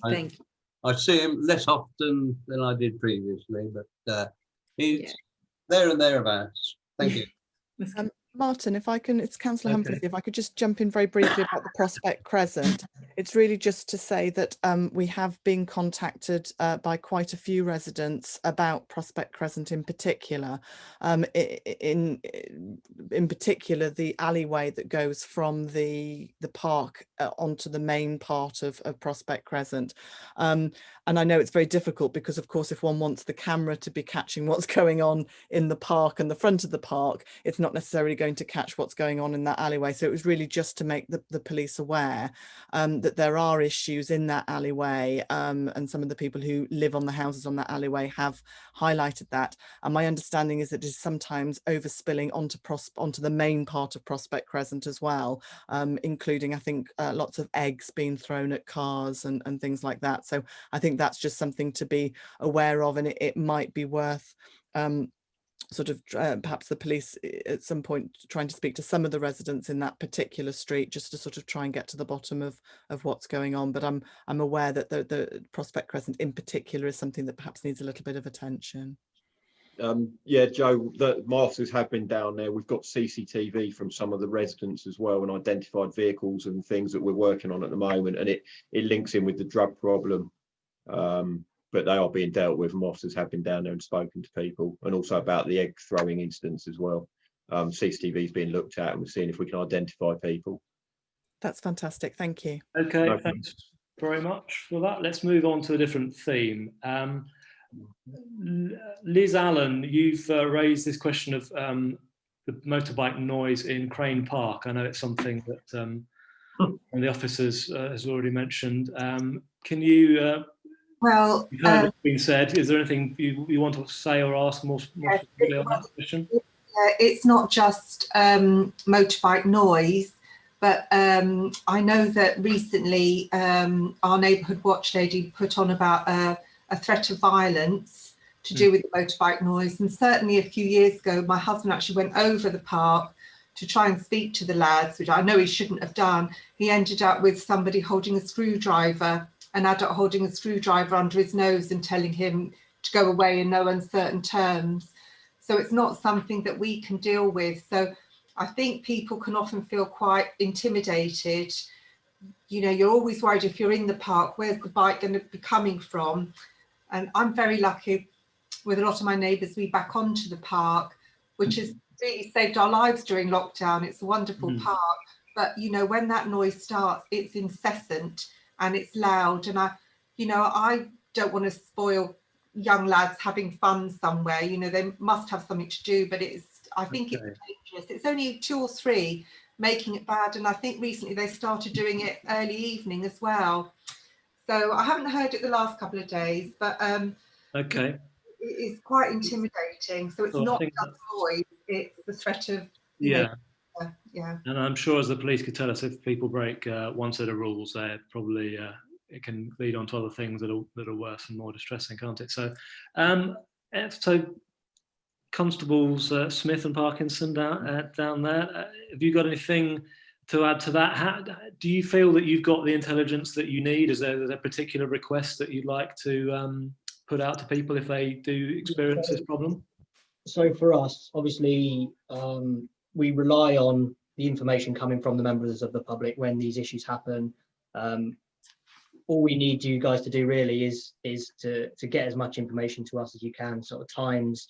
Thank you. I see him less often than I did previously, but he's there and thereabouts. Thank you. Martin, if I can, it's Councillor Okay. Humphreys, if I could just jump in very briefly about the Prospect Crescent. It's really just to say that we have been contacted by quite a few residents about Prospect Crescent in particular. In particular, the alleyway that goes from the park onto the main part of Prospect Crescent. And I know it's very difficult because, of course, if one wants the camera to be catching what's going on in the park and the front of the park, it's not necessarily going to catch what's going on in that alleyway. So it was really just to make the police aware that there are issues in that alleyway, and some of the people who live on the houses on that alleyway have highlighted that. And my understanding is that it is sometimes overspilling onto the main part of Prospect Crescent as well, including, I think, lots of eggs being thrown at cars and things like that. So I think that's just something to be aware of, and it might be worth sort of perhaps the police at some point trying to speak to some of the residents in that particular street just to sort of try and get to the bottom of what's going on. But I'm aware that the Prospect Crescent in particular is something that perhaps needs a little bit of attention. Yeah, Joe, my officers have been down there. We've got CCTV from some of the residents as well, and identified vehicles and things that we're working on at the moment, and it links in with the drug problem. But they are being dealt with, and officers have been down there and spoken to people, and also about the egg throwing incidents as well. CCTV is being looked at, and we're seeing if we can identify people. That's fantastic. Thank you. Okay, No thanks very much for that. Let's move on to a different theme. Liz Allen, you've raised this question of the motorbike noise in Crane Park. I know it's something that one of the officers has already mentioned. Can you Well, you've heard what's been said. Is there anything you want to say or ask more specifically on that question? It's not just motorbike noise, but I know that recently our neighbourhood watch lady put on about a threat of violence to do with the motorbike noise. And certainly a few years ago, my husband actually went over the park to try and speak to the lads, which I know he shouldn't have done. He ended up with somebody holding a screwdriver, an adult holding a screwdriver under his nose and telling him to go away in no uncertain terms. So it's not something that we can deal with. So I think people can often feel quite intimidated. You know, you're always worried if you're in the park, where's the bike going to be coming from? And I'm very lucky with a lot of my neighbours, we back onto the park, which has really saved our lives during lockdown. It's a wonderful park. But, you know, when that noise starts, it's incessant and it's loud. And I don't want to spoil young lads having fun somewhere. You know, they must have something to do, but I think it's dangerous. It's only 2 or 3 making it bad. And I think recently they started doing it early evening as well. So I haven't heard it the last couple of days, but okay, it is quite intimidating. So it's not just noise, it's the threat of, yeah. Yeah. And I'm sure, as the police could tell us, if people break one set of rules, they're probably it can lead on to other things that are worse and more distressing, can't it? So, so Constables Smith and Parkinson down there, have you got anything to add to that? Do you feel that you've got the intelligence that you need? Is there a particular request that you'd like to put out to people if they do experience this problem? So for us, obviously, we rely on the information coming from the members of the public when these issues happen. All we need you guys to do really is to get as much information to us as you can, sort of times,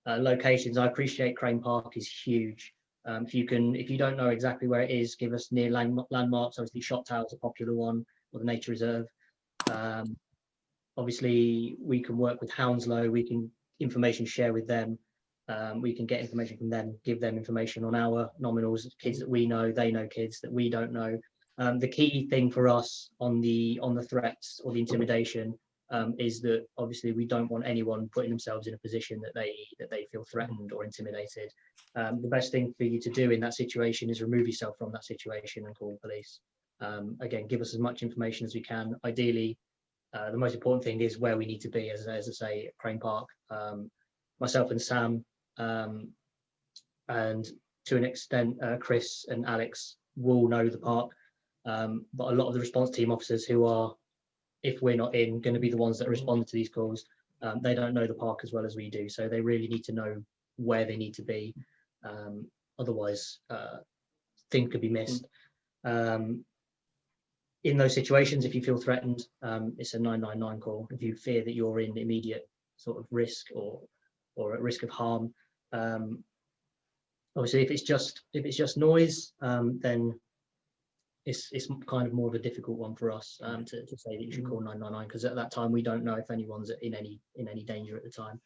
locations. I appreciate Crane Park is huge. If you don't know exactly where it is, give us near landmarks. Obviously, Shot Tower is a popular one, or the Nature Reserve. Obviously, we can work with Hounslow. We can information share with them. We can get information from them, give them information on our nominals, kids that we know, they know kids that we don't know. The key thing for us on the threats or the intimidation is that obviously we don't want anyone putting themselves in a position that they feel threatened or intimidated. The best thing for you to do in that situation is remove yourself from that situation and call the police. Again, give us as much information as we can. Ideally, the most important thing is where we need to be, as I say, at Crane Park. Myself and Sam, and to an extent, Chris and Alex will know the park. But a lot of the response team officers who are, if we're not in, going to be the ones that respond to these calls, they don't know the park as well as we do. So they really need to know where they need to be. Otherwise, things could be missed. In those situations, if you feel threatened, it's a 999 call. If you fear that you're in immediate sort of risk or at risk of harm, obviously, if it's just noise, then it's kind of more of a difficult one for us to say that you should call 999, because at that time we don't know if anyone's in any danger at the time.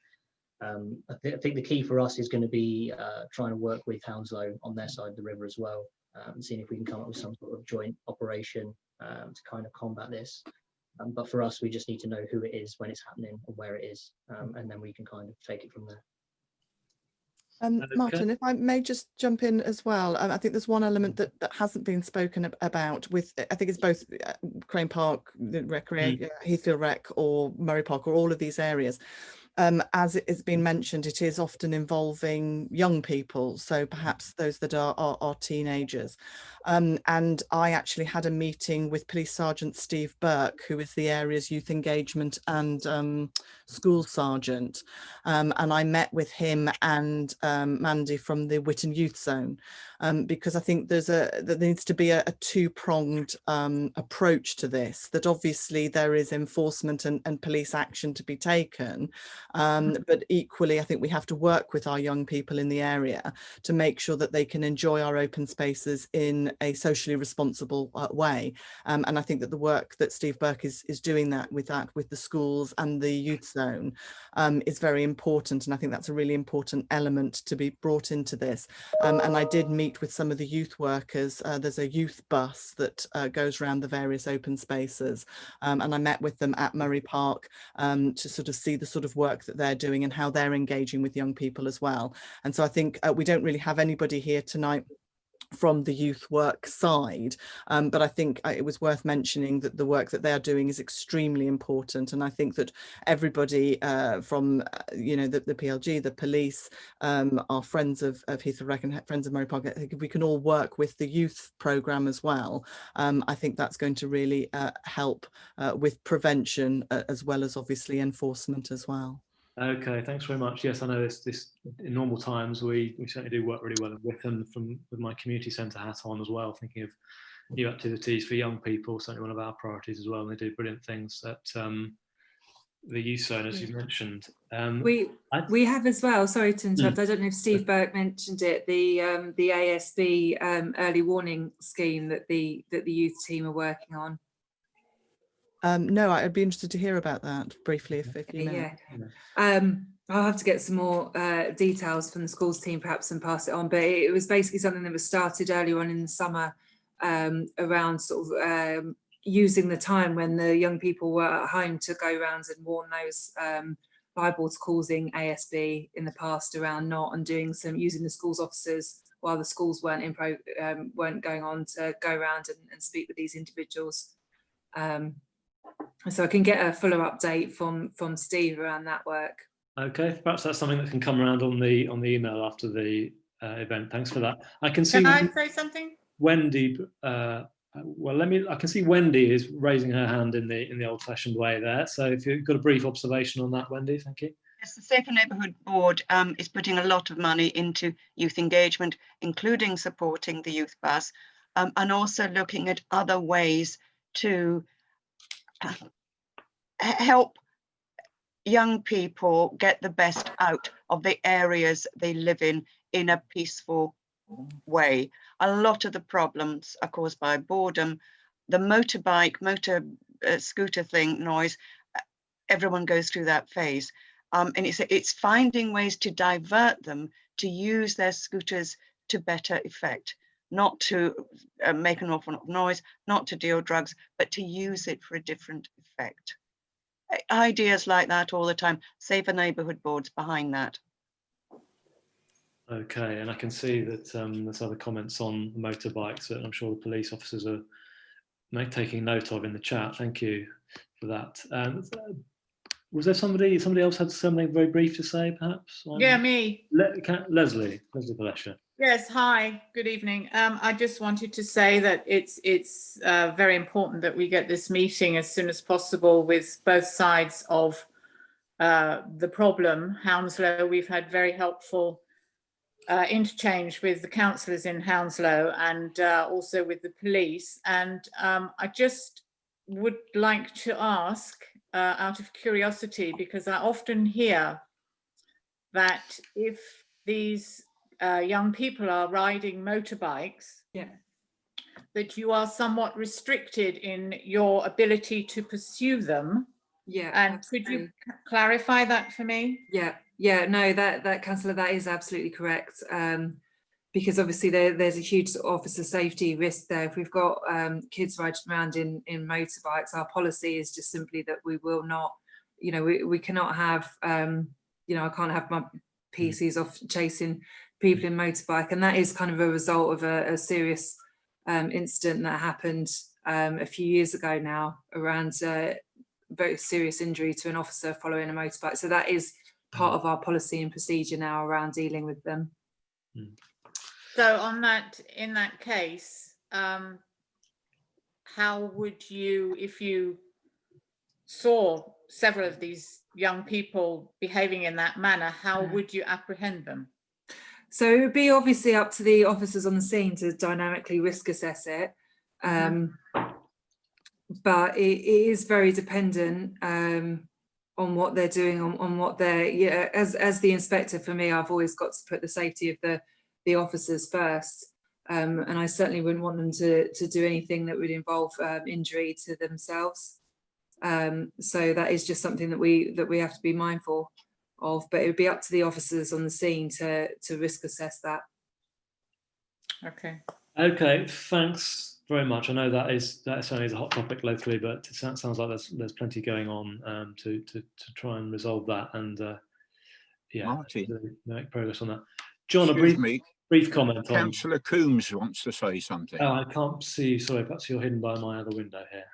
I think the key for us is going to be trying to work with Hounslow on their side of the river as well, seeing if we can come up with some sort of joint operation to kind of combat this. But for us, we just need to know who it is, when it's happening, and where it is, and then we can kind of take it from there. Martin, if I may just jump in as well, I think there's one element that hasn't been spoken about with, I think it's both Crane Park, the Heathfield Rec or Murray Park, or all of these areas. As it has been mentioned, it is often involving young people, so perhaps those that are teenagers. And I actually had a meeting with Police Sergeant Steve Burke, who is the area's youth engagement and school sergeant. And I met with him and Mandy from the Whitton Youth Zone, because I think there needs to be a two-pronged approach to this, that obviously there is enforcement and police action to be taken. But equally, I think we have to work with our young people in the area to make sure that they can enjoy our open spaces in a socially responsible way. And I think that the work that Steve Burke is doing with the schools and the youth zone is very important. And I think that's a really important element to be brought into this. And I did meet with some of the youth workers. There's a youth bus that goes around the various open spaces. And I met with them at Murray Park to sort of see the sort of work that they're doing and how they're engaging with young people as well. And so I think we don't really have anybody here tonight from the youth work side, but I think it was worth mentioning that the work that they are doing is extremely important. And I think that everybody from the PLG, the police, our friends of Heathfield Rec and friends of Murray Park, I think if we can all work with the youth programme as well, I think that's going to really help with prevention as well as obviously enforcement as well. Okay, thanks very much. Yes, I know this in normal times we certainly do work really well in Wycombe with my community centre hat on as well, thinking of new activities for young people, certainly one of our priorities as well, and they do brilliant things at the youth zone, as you mentioned. We have as well, sorry to interrupt, I don't know if Steve Burke mentioned it, the ASB early warning scheme that the youth team are working on. No, I'd be interested to hear about that briefly if you know. Yeah. I'll have to get some more details from the schools team perhaps and pass it on, but it was basically something that was started earlier on in the summer around sort of using the time when the young people were at home to go around and warn those liable to causing ASB in the past around not, and doing some using the schools officers while the schools weren't going on to go around and speak with these individuals. So I can get a fuller update from Steve around that work. Okay, perhaps that's something that can come around on the email after the event. Thanks for that. I can see. Can I say something? Wendy. Well, I can see Wendy is raising her hand in the old-fashioned way there. So if you've got a brief observation on that, Wendy, thank you. Yes, the Safer Neighbourhood Board is putting a lot of money into youth engagement, including supporting the youth bus, and also looking at other ways to help young people get the best out of the areas they live in a peaceful way. A lot of the problems are caused by boredom. The motor scooter thing, noise, everyone goes through that phase. And it's finding ways to divert them to use their scooters to better effect. Not to make an awful lot of noise, not to deal drugs, but to use it for a different effect. Ideas like that all the time. Safer Neighbourhood Boards behind that. Okay, and I can see that there's other comments on motorbikes that I'm sure the police officers are taking note of in the chat. Thank you for that. Was there somebody else had something very brief to say, perhaps? Yeah, me. Leslie Palesha. Yes, hi, good evening. I just wanted to say that it's very important that we get this meeting as soon as possible with both sides of the problem, Hounslow. We've had very helpful interchange with the councillors in Hounslow and also with the police. And I just would like to ask, out of curiosity, because I often hear that if these young people are riding motorbikes, that you are somewhat restricted in your ability to pursue them. Yeah. And absolutely. could you clarify that for me? Yeah, no, that councillor, that is absolutely correct. Because obviously there's a huge officer safety risk there. If we've got kids riding around in motorbikes, our policy is just simply that we will not, you know, we cannot have, you know, I can't have my PCs off chasing people in motorbike. And that is kind of a result of a serious incident that happened a few years ago now around very serious injury to an officer following a motorbike. So that is part of our policy and procedure now around dealing with them. So on that, in that case, how would you, if you saw several of these young people behaving in that manner, how would you apprehend them? So it would be obviously up to the officers on the scene to dynamically risk assess it. But it is very dependent on what they're doing, on what they're, as the inspector, for me, I've always got to put the safety of the officers first. And I certainly wouldn't want them to do anything that would involve injury to themselves. So that is just something that we have to be mindful of, but it would be up to the officers on the scene to risk assess that. Okay, thanks very much. I know that certainly is a hot topic locally, but it sounds like there's plenty going on to try and resolve that and make progress on that. John, Excuse a me. brief comment on. Councillor Coombs wants to say something. Oh, I can't see you. Sorry, perhaps you're hidden by my other window here.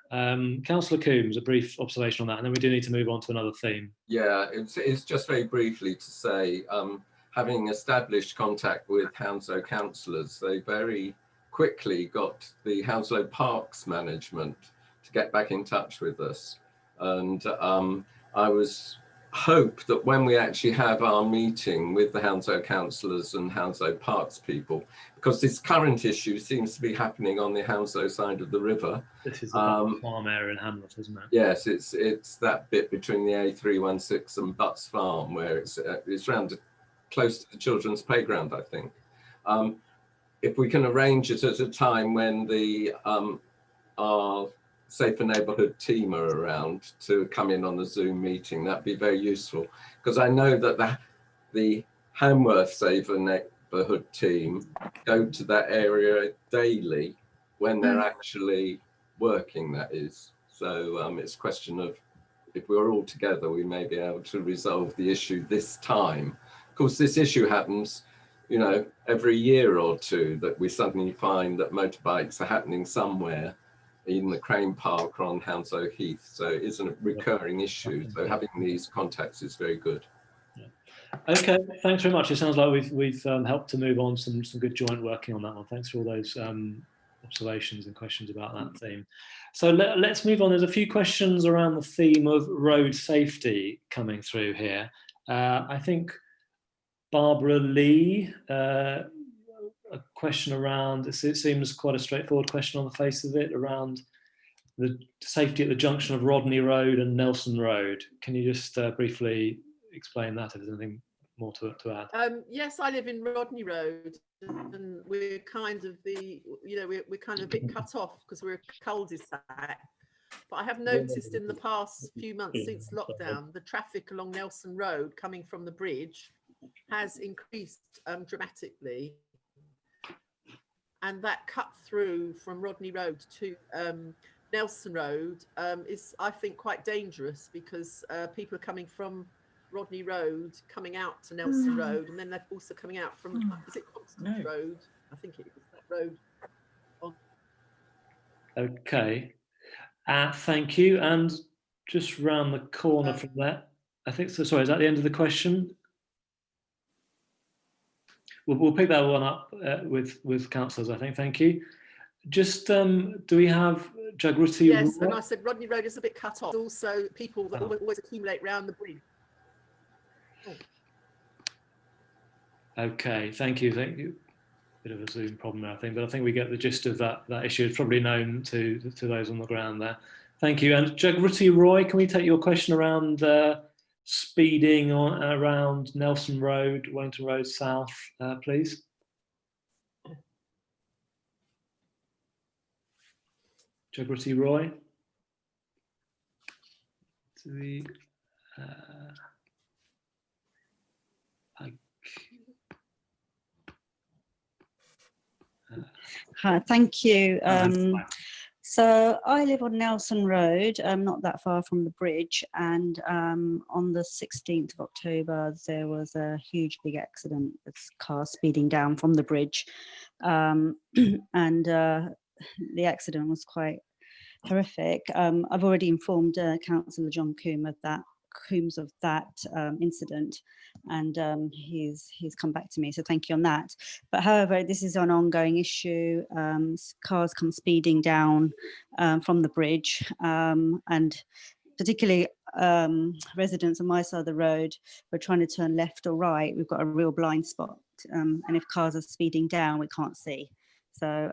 Councillor Coombs, a brief observation on that, and then we do need to move on to another theme. Yeah, it's just very briefly to say, having established contact with Hounslow councillors, they very quickly got the Hounslow Parks management to get back in touch with us. And I hope that when we actually have our meeting with the Hounslow councillors and Hounslow Parks people, because this current issue seems to be happening on the Hounslow side of the river. This is the farm area in Hamlet, isn't it? Yes, it's that bit between the A316 and Butts Farm where it's round close to the children's playground, I think. If we can arrange it at a time when our Safer Neighbourhood team are around to come in on the Zoom meeting, that'd be very useful, because I know that the Hamworth Safer Neighbourhood team go to that area daily when they're actually working, that is. So it's a question of, if we're all together, we may be able to resolve the issue this time. Of course, this issue happens, you know, every year or two, that we suddenly find that motorbikes are happening somewhere in the Crane Park or on Hounslow Heath. So it is a recurring issue. So having these contacts is very good. Okay, thanks very much. It sounds like we've helped to move on some good joint working on that one. Thanks for all those observations and questions about that theme. So let's move on. There's a few questions around the theme of road safety coming through here. I think Barbara Lee, a question around, it seems quite a straightforward question on the face of it, around the safety at the junction of Rodney Road and Nelson Road. Can you just briefly explain that, if there's anything more to add? Yes, I live in Rodney Road, and we're kind of we're kind of a bit cut off because we're a cul-de-sac. But I have noticed in the past few months since lockdown, the traffic along Nelson Road coming from the bridge has increased dramatically. And that cut through from Rodney Road to Nelson Road is, I think, quite dangerous, because people are coming from Rodney Road, coming out to Nelson Road, and then they're also coming out from, is it Constance Road? I think it is that road. Okay, thank you. And just round the corner from that, I think so. Sorry, is that the end of the question? We'll pick that one up with councillors, I think. Thank you. Just, do we have Jagruti? Yes, and I said Rodney Road is a bit cut off. Also, people that always accumulate round the bridge Okay, thank you. Thank you. Bit of a Zoom problem there, I think, but I think we get the gist of that issue. It's probably known to those on the ground there. Thank you. And Jagrati Roy, can we take your question around speeding around Nelson Road, Wellington Road South, please? Jagrati Roy? Hi, thank you. So I live on Nelson Road, not that far from the bridge, and on the 16th of October there was a huge big accident with cars speeding down from the bridge, and the accident was quite horrific. I've already informed Councillor John Coombs of that incident, and he's come back to me, so thank you on that. But however, this is an ongoing issue. Cars come speeding down from the bridge, and particularly residents on my side of the road, we're trying to turn left or right, we've got a real blind spot, and if cars are speeding down, we can't see. So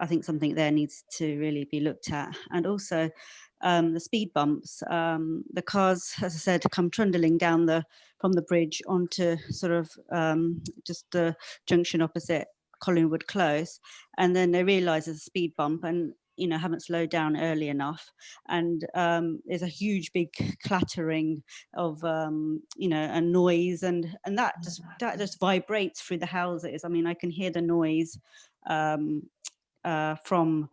I think something there needs to really be looked at. And also the speed bumps, the cars, as I said, come trundling down from the bridge onto sort of just the junction opposite Collingwood Close, and then they realise there's a speed bump and haven't slowed down early enough, and there's a huge big clattering of a noise, and that just vibrates through the houses. I mean, I can hear the noise from the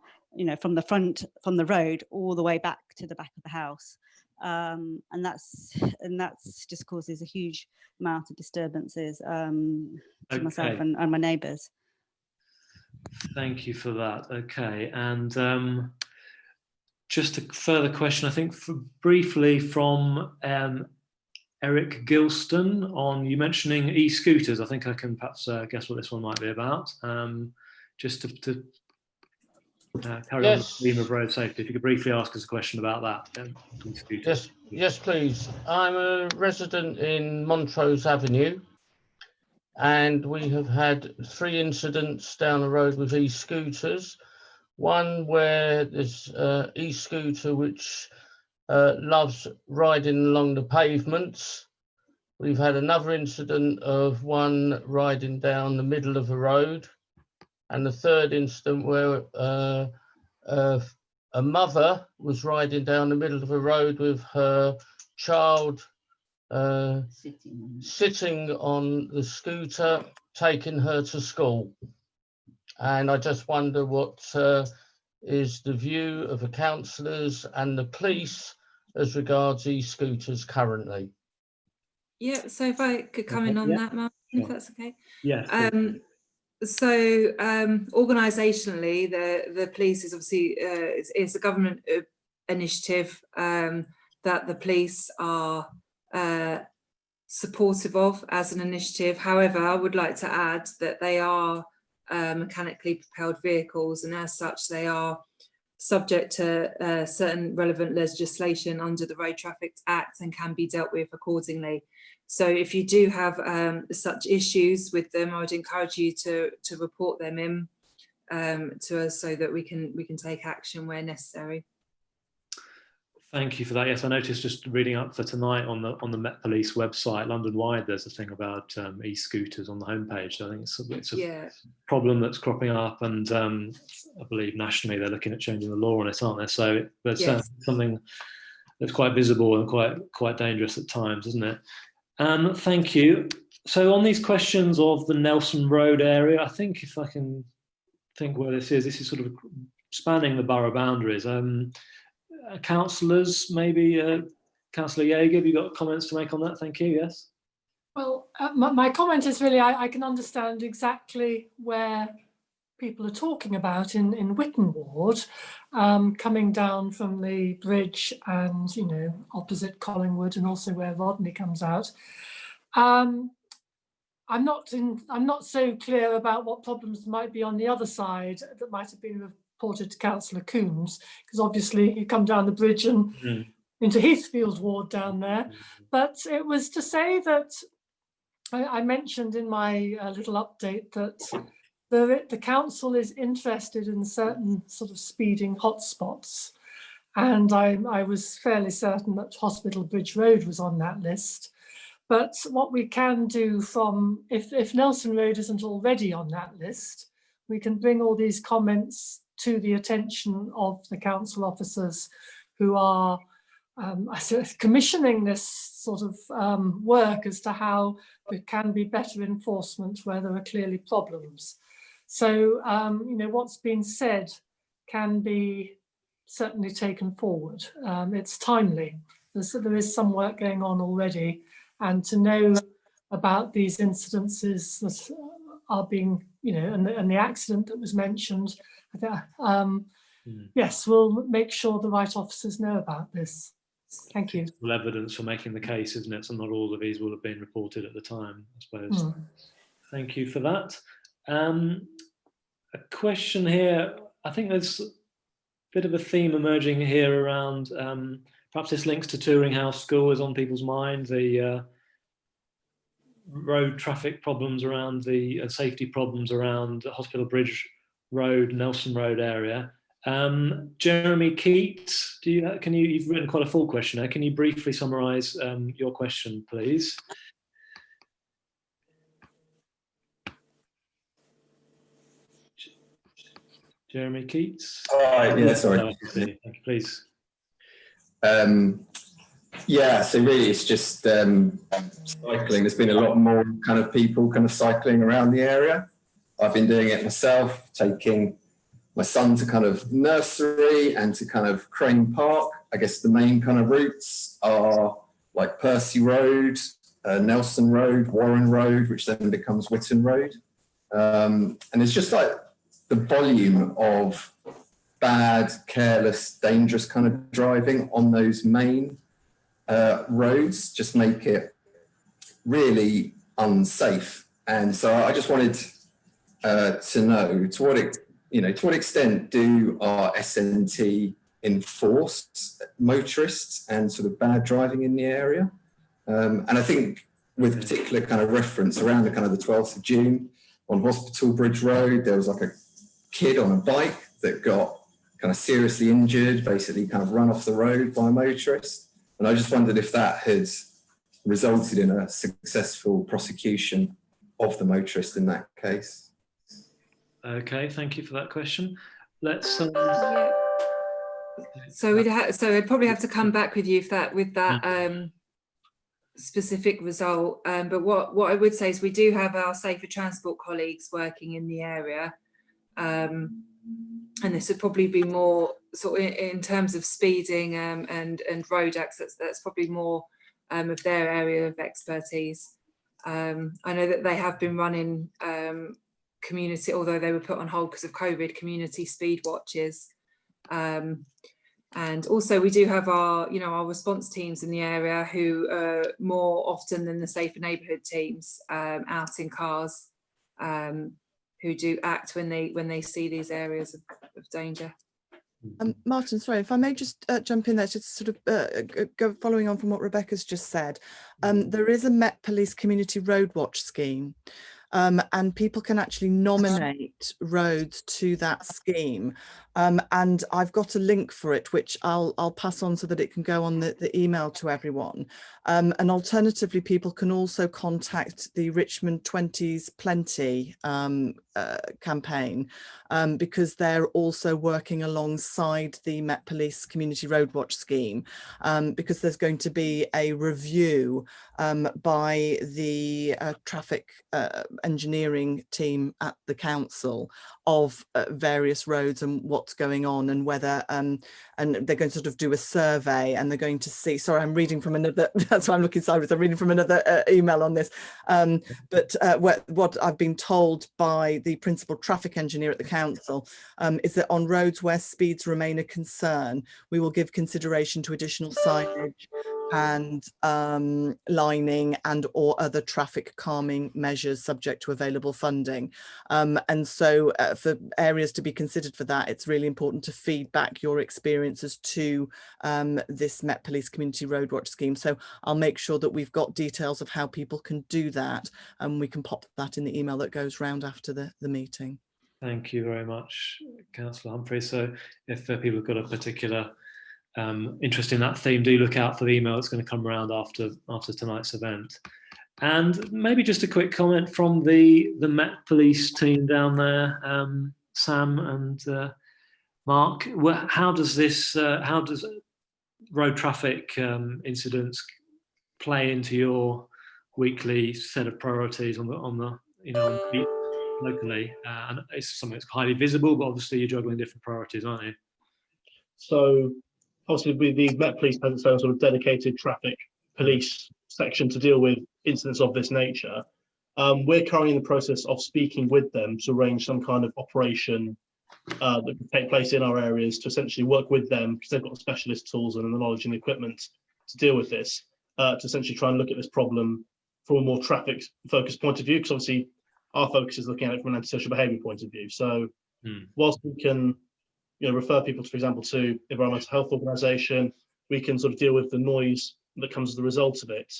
road all the way back to the back of the house, and that's just causes a huge amount of disturbances to myself and my neighbours. Thank you for that. Okay, and just a further question, I think, briefly from Eric Gilston on you mentioning e-scooters. I think I can perhaps guess what this one might be about. Just to carry on the theme of road safety, if you could briefly ask us a question about that. Yes, please. I'm a resident in Montrose Avenue, and we have had 3 incidents down the road with e-scooters. One where there's e-scooter which loves riding along the pavements. We've had another incident of one riding down the middle of a road. And the third incident where a mother was riding down the middle of a road with her child sitting on the scooter, taking her to school. And I just wonder what is the view of the councillors and the police as regards e-scooters currently. Yeah, so if I could come in on that, Martin, if that's okay. Yes. So organisationally, the police is obviously it's a government initiative that the police are supportive of as an initiative. However, I would like to add that they are mechanically propelled vehicles, and as such they are subject to certain relevant legislation under the Road Traffic Act and can be dealt with accordingly. So if you do have such issues with them, I would encourage you to report them in to us so that we can take action where necessary. Thank you for that. Yes, I noticed just reading up for tonight on the Met Police website, London-wide, there's a thing about e-scooters on the homepage. So I think it's a problem that's cropping up, and I believe nationally they're looking at changing the law on it, aren't they? So that's something that's quite visible and quite dangerous at times, isn't it? Thank you. So on these questions of the Nelson Road area, I think if I can think where this is sort of spanning the borough boundaries. Councillors, maybe Councillor Yeager, have you got comments to make on that? Thank you, yes. Well, my comment is really, I can understand exactly where people are talking about in Witten Ward, coming down from the bridge and, opposite Collingwood, and also where Rodney comes out. I'm not so clear about what problems might be on the other side that might have been reported to Councillor Coombs, because obviously you come down the bridge and into Heathfield ward down there. But it was to say that I mentioned in my little update that the council is interested in certain sort of speeding hotspots. And I was fairly certain that Hospital Bridge Road was on that list. But what we can do from, if Nelson Road isn't already on that list, we can bring all these comments to the attention of the council officers who are commissioning this sort of work as to how there can be better enforcement where there are clearly problems. So, you know, what's been said can be certainly taken forward. It's timely. There is some work going on already, and to know about these incidences that are being, you know, and the accident that was mentioned, yes, we'll make sure the right officers know about this. Thank you. Well, evidence for making the case, isn't it? So not all of these will have been reported at the time, I suppose. Thank you for that. A question here, I think there's a bit of a theme emerging here around, perhaps this links to Turing House School is on people's minds, the road traffic problems around the safety problems around Hospital Bridge Road, Nelson Road area. Jeremy Keats, you've written quite a full questionnaire. Can you briefly summarise your question, please? Jeremy Keats. Yeah, sorry. Thank you, please. Yeah, so really it's just cycling. There's been a lot more kind of people kind of cycling around the area. I've been doing it myself, taking my son to kind of nursery and to kind of Crane Park. I guess the main kind of routes are like Percy Road, Nelson Road, Warren Road, which then becomes Witton Road. And it's just like the volume of bad, careless, dangerous kind of driving on those main roads just make it really unsafe. And so I just wanted to know to what extent do our SNT enforce motorists and sort of bad driving in the area? And I think with particular kind of reference around the kind of the 12th of June on Hospital Bridge Road, there was like a kid on a bike that got kind of seriously injured, basically kind of run off the road by a motorist. And I just wondered if that had resulted in a successful prosecution of the motorist in that case. Okay, thank you for that question. Let's. So I'd probably have to come back with you with that specific result. But what I would say is we do have our safer transport colleagues working in the area, and this would probably be more sort of in terms of speeding and road access. That's probably more of their area of expertise. I know that they have been running community, although they were put on hold because of COVID, community speed watches. And also we do have our response teams in the area who more often than the safer neighbourhood teams out in cars, who do act when they see these areas of danger. Martin, sorry, if I may just jump in there, just sort of go following on from what Rebecca's just said. There is a Met Police Community Road Watch scheme, and people can actually nominate roads to that scheme. And I've got a link for it, which I'll pass on so that it can go on the email to everyone. And alternatively, people can also contact the Richmond 20s Plenty campaign, because they're also working alongside the Met Police Community Road Watch scheme, because there's going to be a review by the traffic engineering team at the council of various roads and what's going on, and whether and they're going to sort of do a survey, and they're going to see, sorry, I'm reading from another, that's why I'm looking sideways, I'm reading from another email on this, but what I've been told by the principal traffic engineer at the council is that on roads where speeds remain a concern, we will give consideration to additional signage and lining and or other traffic calming measures subject to available funding. And so for areas to be considered for that, it's really important to feed back your experiences to this Met Police Community Road Watch scheme. So I'll make sure that we've got details of how people can do that, and we can pop that in the email that goes round after the meeting. Thank you very much, Councillor Humphrey. So if people have got a particular interest in that theme, do look out for the email that's going to come around after tonight's event. And maybe just a quick comment from the Met Police team down there, Sam and Mark. How does road traffic incidents play into your weekly set of priorities on the locally? And it's something that's highly visible, but obviously you're juggling different priorities, aren't you? So obviously the Met Police has its own sort of dedicated traffic police section to deal with incidents of this nature. We're currently in the process of speaking with them to arrange some kind of operation that can take place in our areas, to essentially work with them, because they've got the specialist tools and the knowledge and the equipment to deal with this, to essentially try and look at this problem from a more traffic focused point of view, because obviously our focus is looking at it from an antisocial behaviour point of view. So whilst we can refer people to, for example, to the Environmental Health Organisation, we can sort of deal with the noise that comes as the result of it.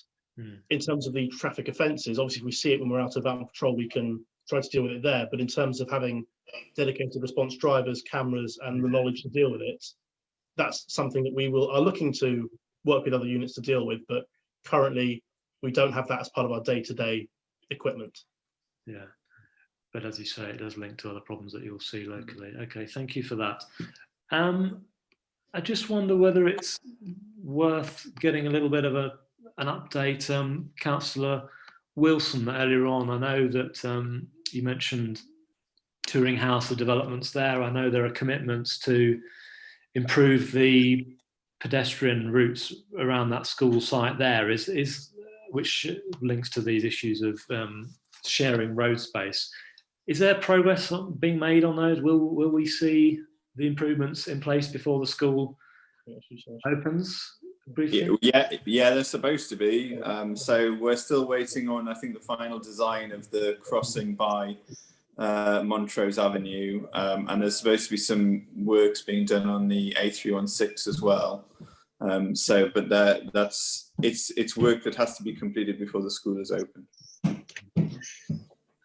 In terms of the traffic offences, obviously if we see it when we're out of van patrol, we can try to deal with it there. But in terms of having dedicated response drivers, cameras and the knowledge to deal with it, that's something that we are looking to work with other units to deal with. But currently we don't have that as part of our day-to-day equipment. Yeah, but as you say, it does link to other problems that you'll see locally. Okay, thank you for that. I just wonder whether it's worth getting a little bit of an update. Councillor Wilson, earlier on, I know that you mentioned Touring House, the developments there. I know there are commitments to improve the pedestrian routes around that school site there, which links to these issues of sharing road space. Is there progress being made on those? Will we see the improvements in place before the school opens? Briefly? Yeah, they're supposed to be. So we're still waiting on, I think, the final design of the crossing by Montrose Avenue, and there's supposed to be some works being done on the A316 as well. But it's work that has to be completed before the school is open.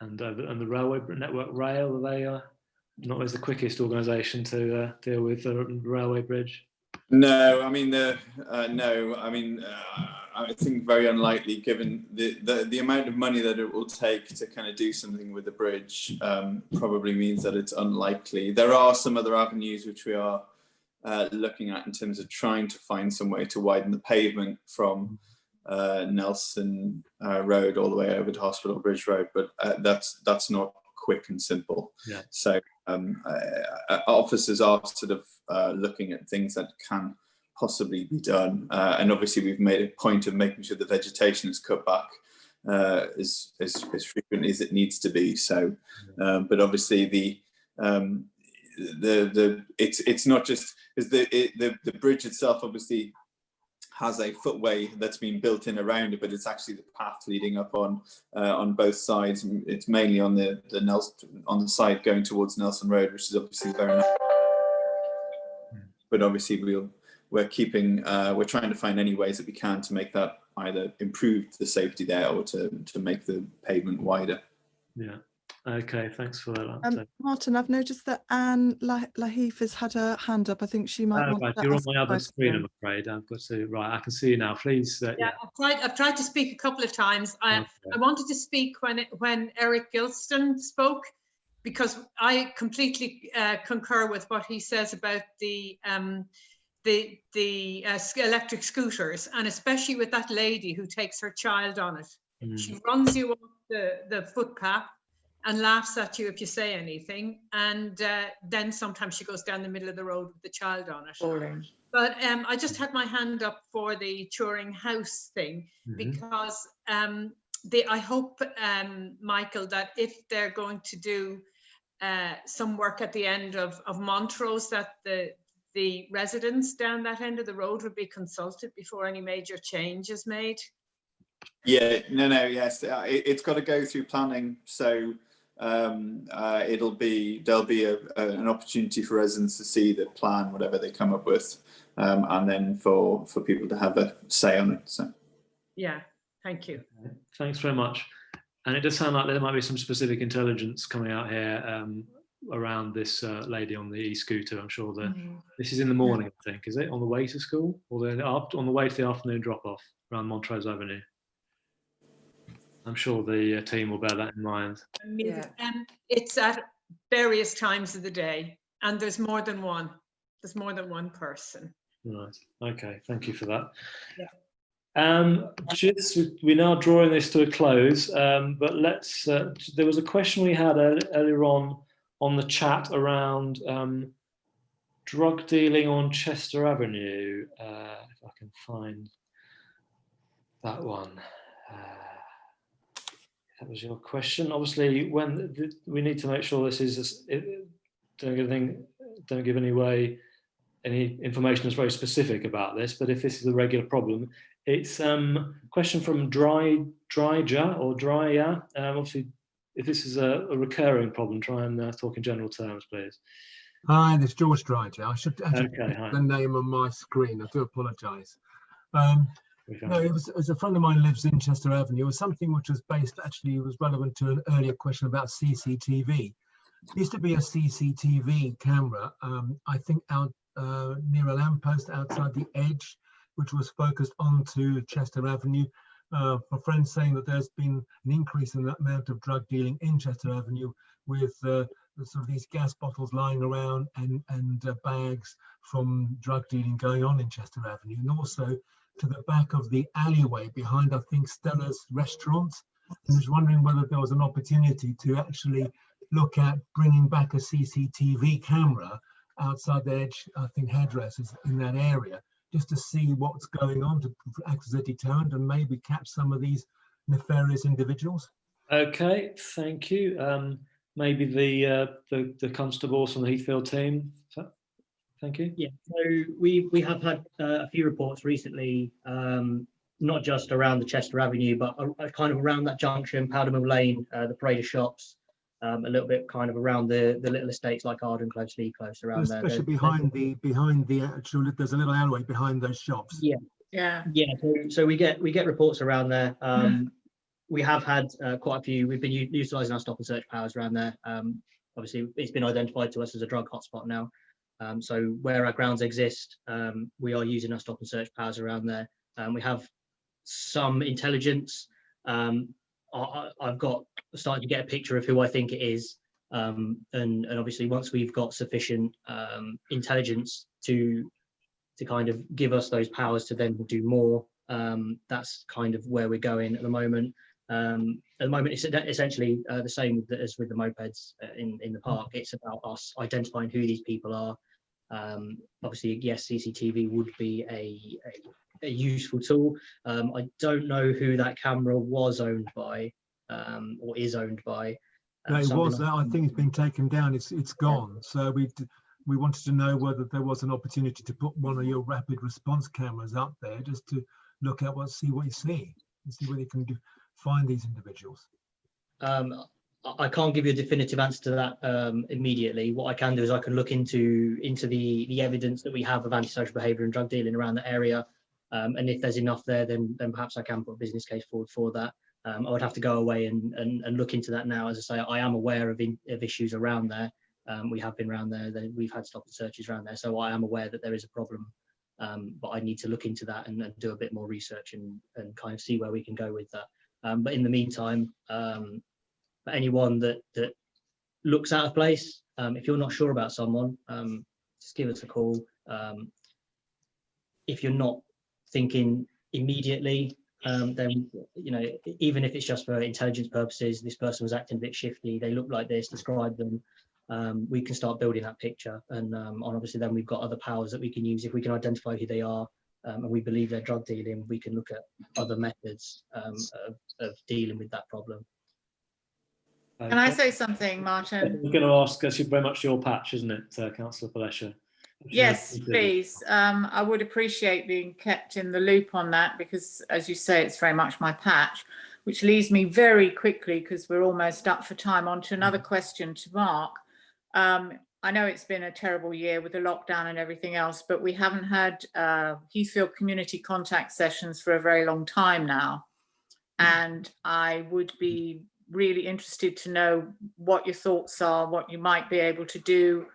And the railway network rail, are they not always the quickest organisation to deal with the railway bridge? No, I mean I think very unlikely, given the amount of money that it will take to kind of do something with the bridge. Probably means that it's unlikely. There are some other avenues which we are looking at in terms of trying to find some way to widen the pavement from Nelson Road all the way over to Hospital Bridge Road, but that's not quick and simple. Yeah. So officers are sort of looking at things that can possibly be done, and obviously we've made a point of making sure the vegetation is cut back as frequently as it needs to be. So, but obviously it's not just because the bridge itself obviously has a footway that's been built in around it, but it's actually the path leading up on both sides. It's mainly on the side going towards Nelson Road, which is obviously very nice. But obviously we're trying to find any ways that we can to make that either improve the safety there or to make the pavement wider. Yeah. Okay, thanks for that. Martin, I've noticed that Anne Lahif has had her hand up. I think she might want right. to You're on ask my a other screen, I'm question. afraid. I've got to, right, I can see you now. Please. I've tried to speak a couple of times. I wanted to speak when Eric Gilston spoke, because I completely concur with what he says about the electric scooters, and especially with that lady who takes her child on it. She runs you off the footpath and laughs at you if you say anything, and then sometimes she goes down the middle of the road with the child on it. But I just had my hand up for the Touring House thing, because I hope, Michael, that if they're going to do some work at the end of Montrose, that the residents down that end of the road would be consulted before any major change is made? Yeah, no, yes, it's got to go through planning. So there'll be an opportunity for residents to see the plan, whatever they come up with, and then for people to have a say on it. So. Yeah, thank you. Thanks very much. And it does sound like there might be some specific intelligence coming out here around this lady on the e-scooter. I'm sure that this is in the morning, I think. Is it on the way to school or on the way to the afternoon drop-off around Montrose Avenue? I'm sure the team will bear that in mind. I mean, it's at various times of the day, and there's more than one. There's more than one person. Right. Okay. Thank you for that. Yeah. We're now drawing this to a close, but let's. There was a question we had earlier on the chat around drug dealing on Chester Avenue. If I can find that one. That was your question. Obviously, when we need to make sure this is don't give any information that's very specific about this. But if this is a regular problem, it's a question from Drya. Obviously, if this is a recurring problem, try and talk in general terms, please. Hi, this is George Dryja. I should actually Okay, hi. put the name on my screen. I do apologise. No, it was a friend of mine lives in Chester Avenue. It was something which was was relevant to an earlier question about CCTV. There used to be a CCTV camera, I think out near a lamppost outside the edge, which was focused onto Chester Avenue. For friends saying that there's been an increase in the amount of drug dealing in Chester Avenue with sort of these gas bottles lying around and bags from drug dealing going on in Chester Avenue, and also to the back of the alleyway behind, I think, Stella's restaurant. And I was wondering whether there was an opportunity to actually look at bringing back a CCTV camera outside the edge, I think, hairdressers in that area, just to see what's going on, to act as a deterrent and maybe catch some of these nefarious individuals. Okay, thank you. Maybe the constables from the Heathfield team. Thank you. Yeah, so we have had a few reports recently, not just around the Chester Avenue, but kind of around that junction, Powdermill Lane, the Parade of Shops, a little bit kind of around the little estates like Arden Close, Lee Close, around there. Especially behind the actual, there's a little alleyway behind those shops. Yeah. Yeah. Yeah. So we get reports around there. We have had quite a few. We've been utilising our stop and search powers around there. Obviously, it's been identified to us as a drug hotspot now. So where our grounds exist, we are using our stop and search powers around there. We have some intelligence. I've started to get a picture of who I think it is. And obviously once we've got sufficient intelligence to kind of give us those powers to then do more, that's kind of where we're going at the moment. At the moment, it's essentially the same as with the mopeds in the park. It's about us identifying who these people are. Obviously, yes, CCTV would be a useful tool. I don't know who that camera was owned by or is owned by. No, it was. I think it's been taken down. It's gone. So we wanted to know whether there was an opportunity to put one of your rapid response cameras up there, just to look at see what you see and see whether you can find these individuals. I can't give you a definitive answer to that immediately. What I can do is I can look into the evidence that we have of antisocial behaviour and drug dealing around the area, and if there's enough there, then perhaps I can put a business case forward for that. I would have to go away and look into that now. As I say, I am aware of issues around there. We have been around there. We've had stop and searches around there, so I am aware that there is a problem. But I need to look into that and do a bit more research and kind of see where we can go with that. But in the meantime, for anyone that looks out of place, if you're not sure about someone, just give us a call. If you're not thinking immediately, then, even if it's just for intelligence purposes, this person was acting a bit shifty, they look like this, describe them, we can start building that picture. And obviously then we've got other powers that we can use. If we can identify who they are, and we believe they're drug dealing, we can look at other methods of dealing with that problem. Can I say something, Martin? I'm going to ask, very much your patch, isn't it, Councillor Palesha? Yes, please. I would appreciate being kept in the loop on that because, as you say, it's very much my patch, which leads me very quickly, because we're almost up for time, on to another question to Mark. I know it's been a terrible year with the lockdown and everything else, but we haven't had Heathfield community contact sessions for a very long time now. And I would be really interested to know what your thoughts are, what you might be able to do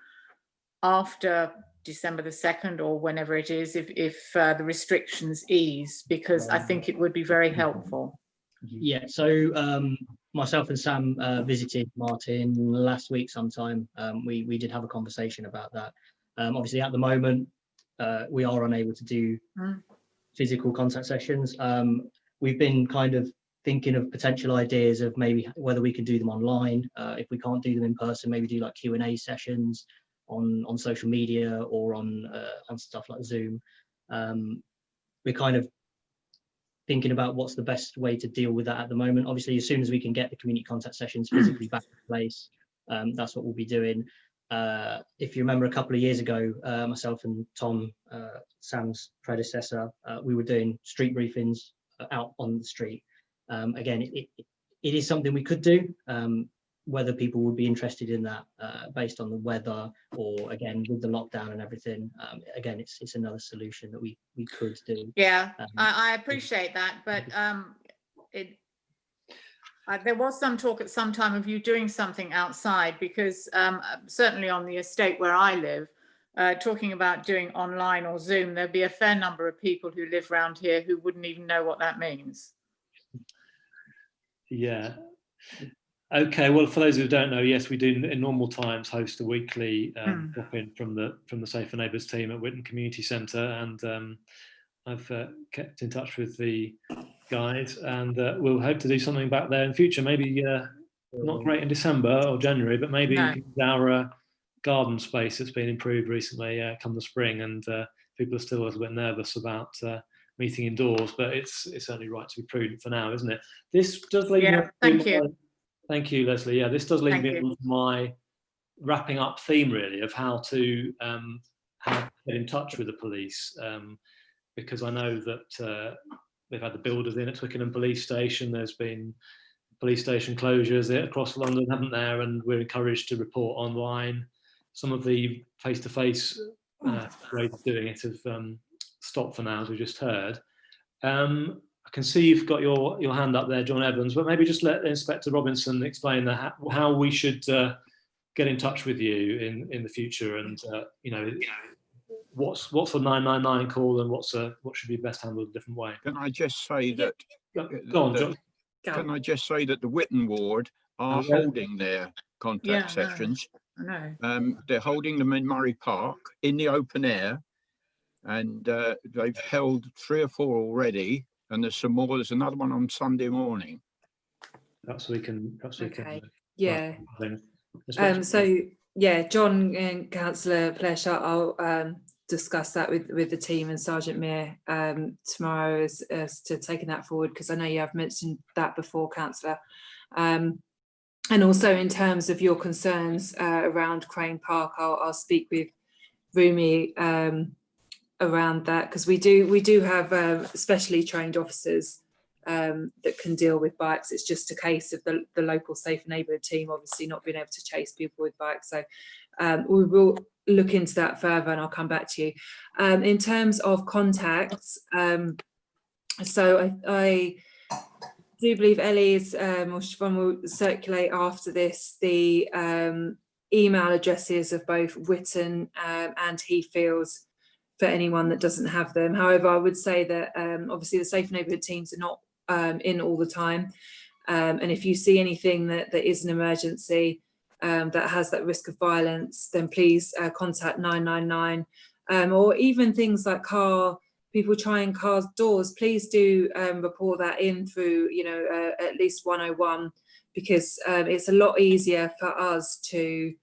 after December the 2nd or whenever it is, if the restrictions ease, because I think it would be very helpful. Yeah, so myself and Sam visited Martin last week sometime. We did have a conversation about that. Obviously, at the moment, we are unable to do physical contact sessions. We've been kind of thinking of potential ideas of maybe whether we can do them online. If we can't do them in person, maybe do like Q&A sessions on social media or on stuff like Zoom. We're kind of thinking about what's the best way to deal with that at the moment. Obviously, as soon as we can get the community contact sessions physically back in place, that's what we'll be doing. If you remember a couple of years ago, myself and Tom, Sam's predecessor, we were doing street briefings out on the street. Again, it is something we could do. Whether people would be interested in that based on the weather, or again with the lockdown and everything, again it's another solution that we could do. Yeah, I appreciate that, but there was some talk at some time of you doing something outside, because certainly on the estate where I live, talking about doing online or Zoom, there'd be a fair number of people who live around here who wouldn't even know what that means. Yeah. Okay, well, for those who don't know, yes, we do in normal times host a weekly drop-in from the Safer Neighbours team at Witton Community Centre, and I've kept in touch with the guys, and we'll hope to do something back there in future. Maybe not great in December or January, but maybe our garden space that's been improved recently come the spring, and people are still a little bit nervous about meeting indoors, but it's only right to be prudent for now, isn't it? This does lead me. Thank you. Thank you, Leslie. Yeah, this does lead me on to my wrapping up theme, really, of how to get in touch with the police, because I know that they've had the builders in at Twickenham Police Station. There's been police station closures across London, haven't there? And we're encouraged to report online. Some of the face-to-face ways of doing it have stopped for now, as we just heard. I can see you've got your hand up there, John Evans, but maybe just let Inspector Robinson explain how we should get in touch with you in the future, and what's a 999 call, and what should be best handled a different way. Can I just say that? Go on, John. Can I just say that the Witton ward are holding their contact sessions? I know. They're holding them in Murray Park in the open air, and they've held 3 or 4 already. And there's some more. There's another one on Sunday morning. Perhaps we can. Yeah. So yeah, John and Councillor Pleasure, I'll discuss that with the team and Sergeant Meir tomorrow as to taking that forward, because I know you have mentioned that before, Councillor. And also in terms of your concerns around Crane Park, I'll speak with Rumi around that, because we do have specially trained officers that can deal with bikes. It's just a case of the local Safer Neighbourhood team obviously not being able to chase people with bikes. So we will look into that further, and I'll come back to you. In terms of contacts, so I do believe Ellie's or Siobhan will circulate after this the email addresses of both Witton and Heathfield for anyone that doesn't have them. However, I would say that obviously the Safe Neighbourhood teams are not in all the time. And if you see anything that is an emergency that has that risk of violence, then please contact 999. Or even things like people trying cars' doors, please do report that in through, at least 101, because it's a lot easier for us to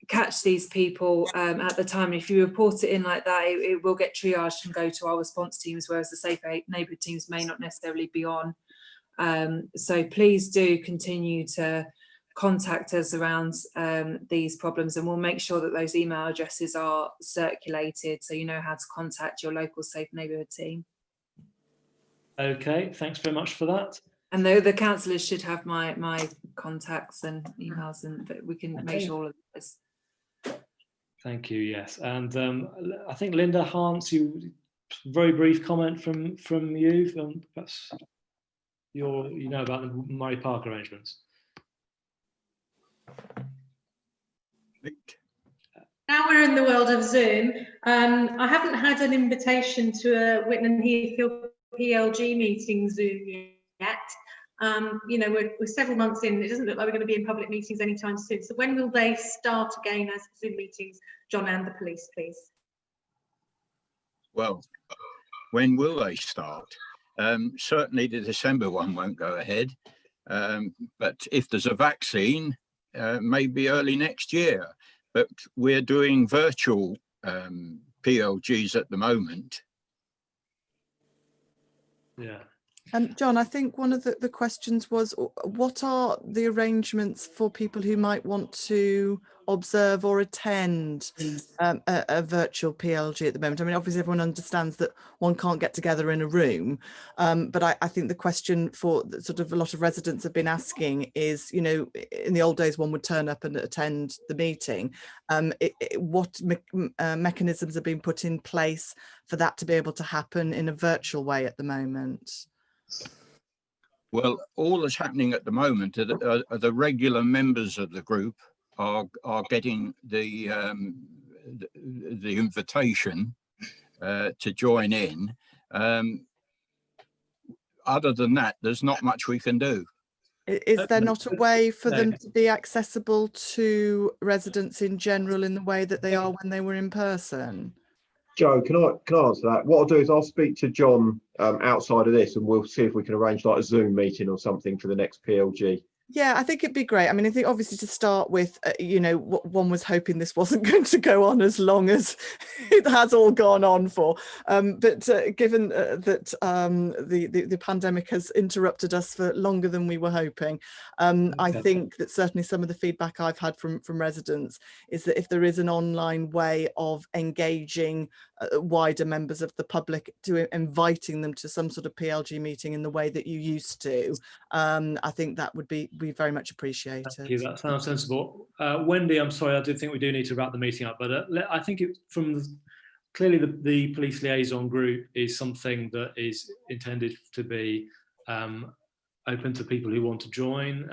catch these people at the time. If you report it in like that, it will get triaged and go to our response teams, whereas the Safe Neighbourhood teams may not necessarily be on. So please do continue to contact us around these problems, and we'll make sure that those email addresses are circulated so you know how to contact your local Safe Neighbourhood team. Okay, thanks very much for that. And the councillors should have my contacts and emails, and we can make sure all of this. Thank you. Yes, and I think Linda Hans, very brief comment from you. Perhaps you know about the Murray Park arrangements. Now we're in the world of Zoom. I haven't had an invitation to a Whitman Heathfield PLG meeting Zoom yet. You know, we're several months in. It doesn't look like we're going to be in public meetings anytime soon. So when will they start again as Zoom meetings, John and the police, please? Well, when will they start? Certainly the December one won't go ahead. But if there's a vaccine, maybe early next year. But we're doing virtual PLGs at the moment. Yeah. And John, I think one of the questions was, what are the arrangements for people who might want to observe or attend a virtual PLG at the moment? I mean, obviously everyone understands that one can't get together in a room, but I think the question for sort of a lot of residents have been asking is, you know, in the old days one would turn up and attend the meeting. What mechanisms have been put in place for that to be able to happen in a virtual way at the moment? Well, all that's happening at the moment are the regular members of the group are getting the invitation to join in. Other than that, there's not much we can do. Is there not a way for them to be accessible to residents in general in the way that they are when they were in person? Joe, can I answer that? What I'll do is I'll speak to John outside of this, and we'll see if we can arrange like a Zoom meeting or something for the next PLG. Yeah, I think it'd be great. I mean, I think obviously to start with, you know, one was hoping this wasn't going to go on as long as it has all gone on for. But given that the pandemic has interrupted us for longer than we were hoping, I think that certainly some of the feedback I've had from residents is that if there is an online way of engaging wider members of the public, to inviting them to some sort of PLG meeting in the way that you used to, I think that would be very much appreciated. Thank you. That sounds sensible. Wendy, I'm sorry, I do think we do need to wrap the meeting up, but I think clearly the police liaison group is something that is intended to be open to people who want to join,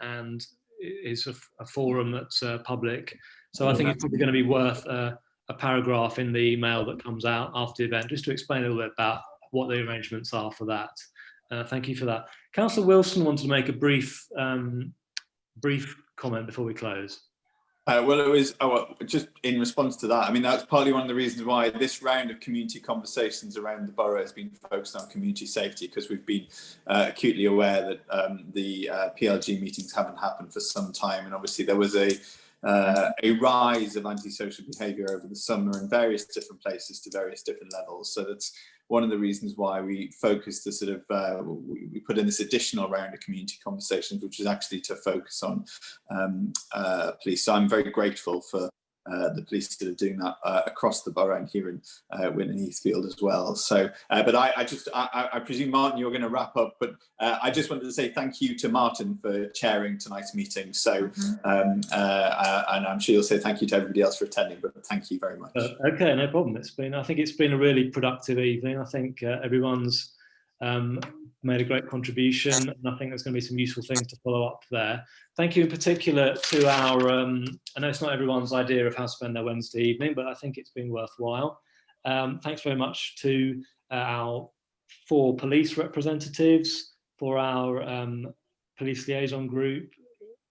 and is a forum that's public. So I think it's probably going to be worth a paragraph in the email that comes out after the event, just to explain a little bit about what the arrangements are for that. Thank you for that. Councillor Wilson wanted to make a brief comment before we close. Well, it was just in response to that. I mean, that's partly one of the reasons why this round of community conversations around the borough has been focused on community safety, because we've been acutely aware that the PLG meetings haven't happened for some time, and obviously there was a rise of antisocial behaviour over the summer in various different places to various different levels. So that's one of the reasons why we focused the sort of, we put in this additional round of community conversations, which is actually to focus on police. So I'm very grateful for the police that are doing that across the borough and here in Whitman Heathfield as well. So, but I presume, Martin, you're going to wrap up, but I just wanted to say thank you to Martin for chairing tonight's meeting. So, and I'm sure you'll say thank you to everybody else for attending, but thank you very much. Okay, no problem. I think it's been a really productive evening. I think everyone's made a great contribution, and I think there's going to be some useful things to follow up there. Thank you in particular to our, I know it's not everyone's idea of how to spend their Wednesday evening, but I think it's been worthwhile. Thanks very much to our 4 police representatives, for our police liaison group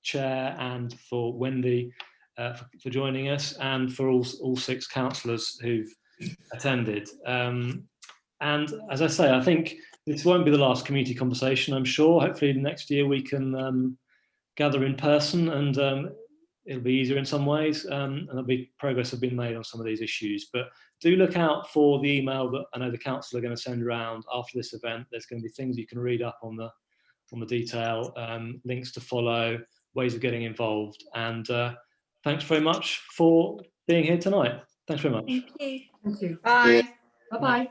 chair, and for Wendy for joining us, and for all 6 councillors who've attended. And as I say, I think this won't be the last community conversation, I'm sure. Hopefully next year we can gather in person, and it'll be easier in some ways, and there'll be progress have been made on some of these issues. But do look out for the email that I know the council are going to send around after this event. There's going to be things you can read up on the detail, links to follow, ways of getting involved. And thanks very much for being here tonight. Thanks very much. Thank you. Thank you. Bye. Bye-bye.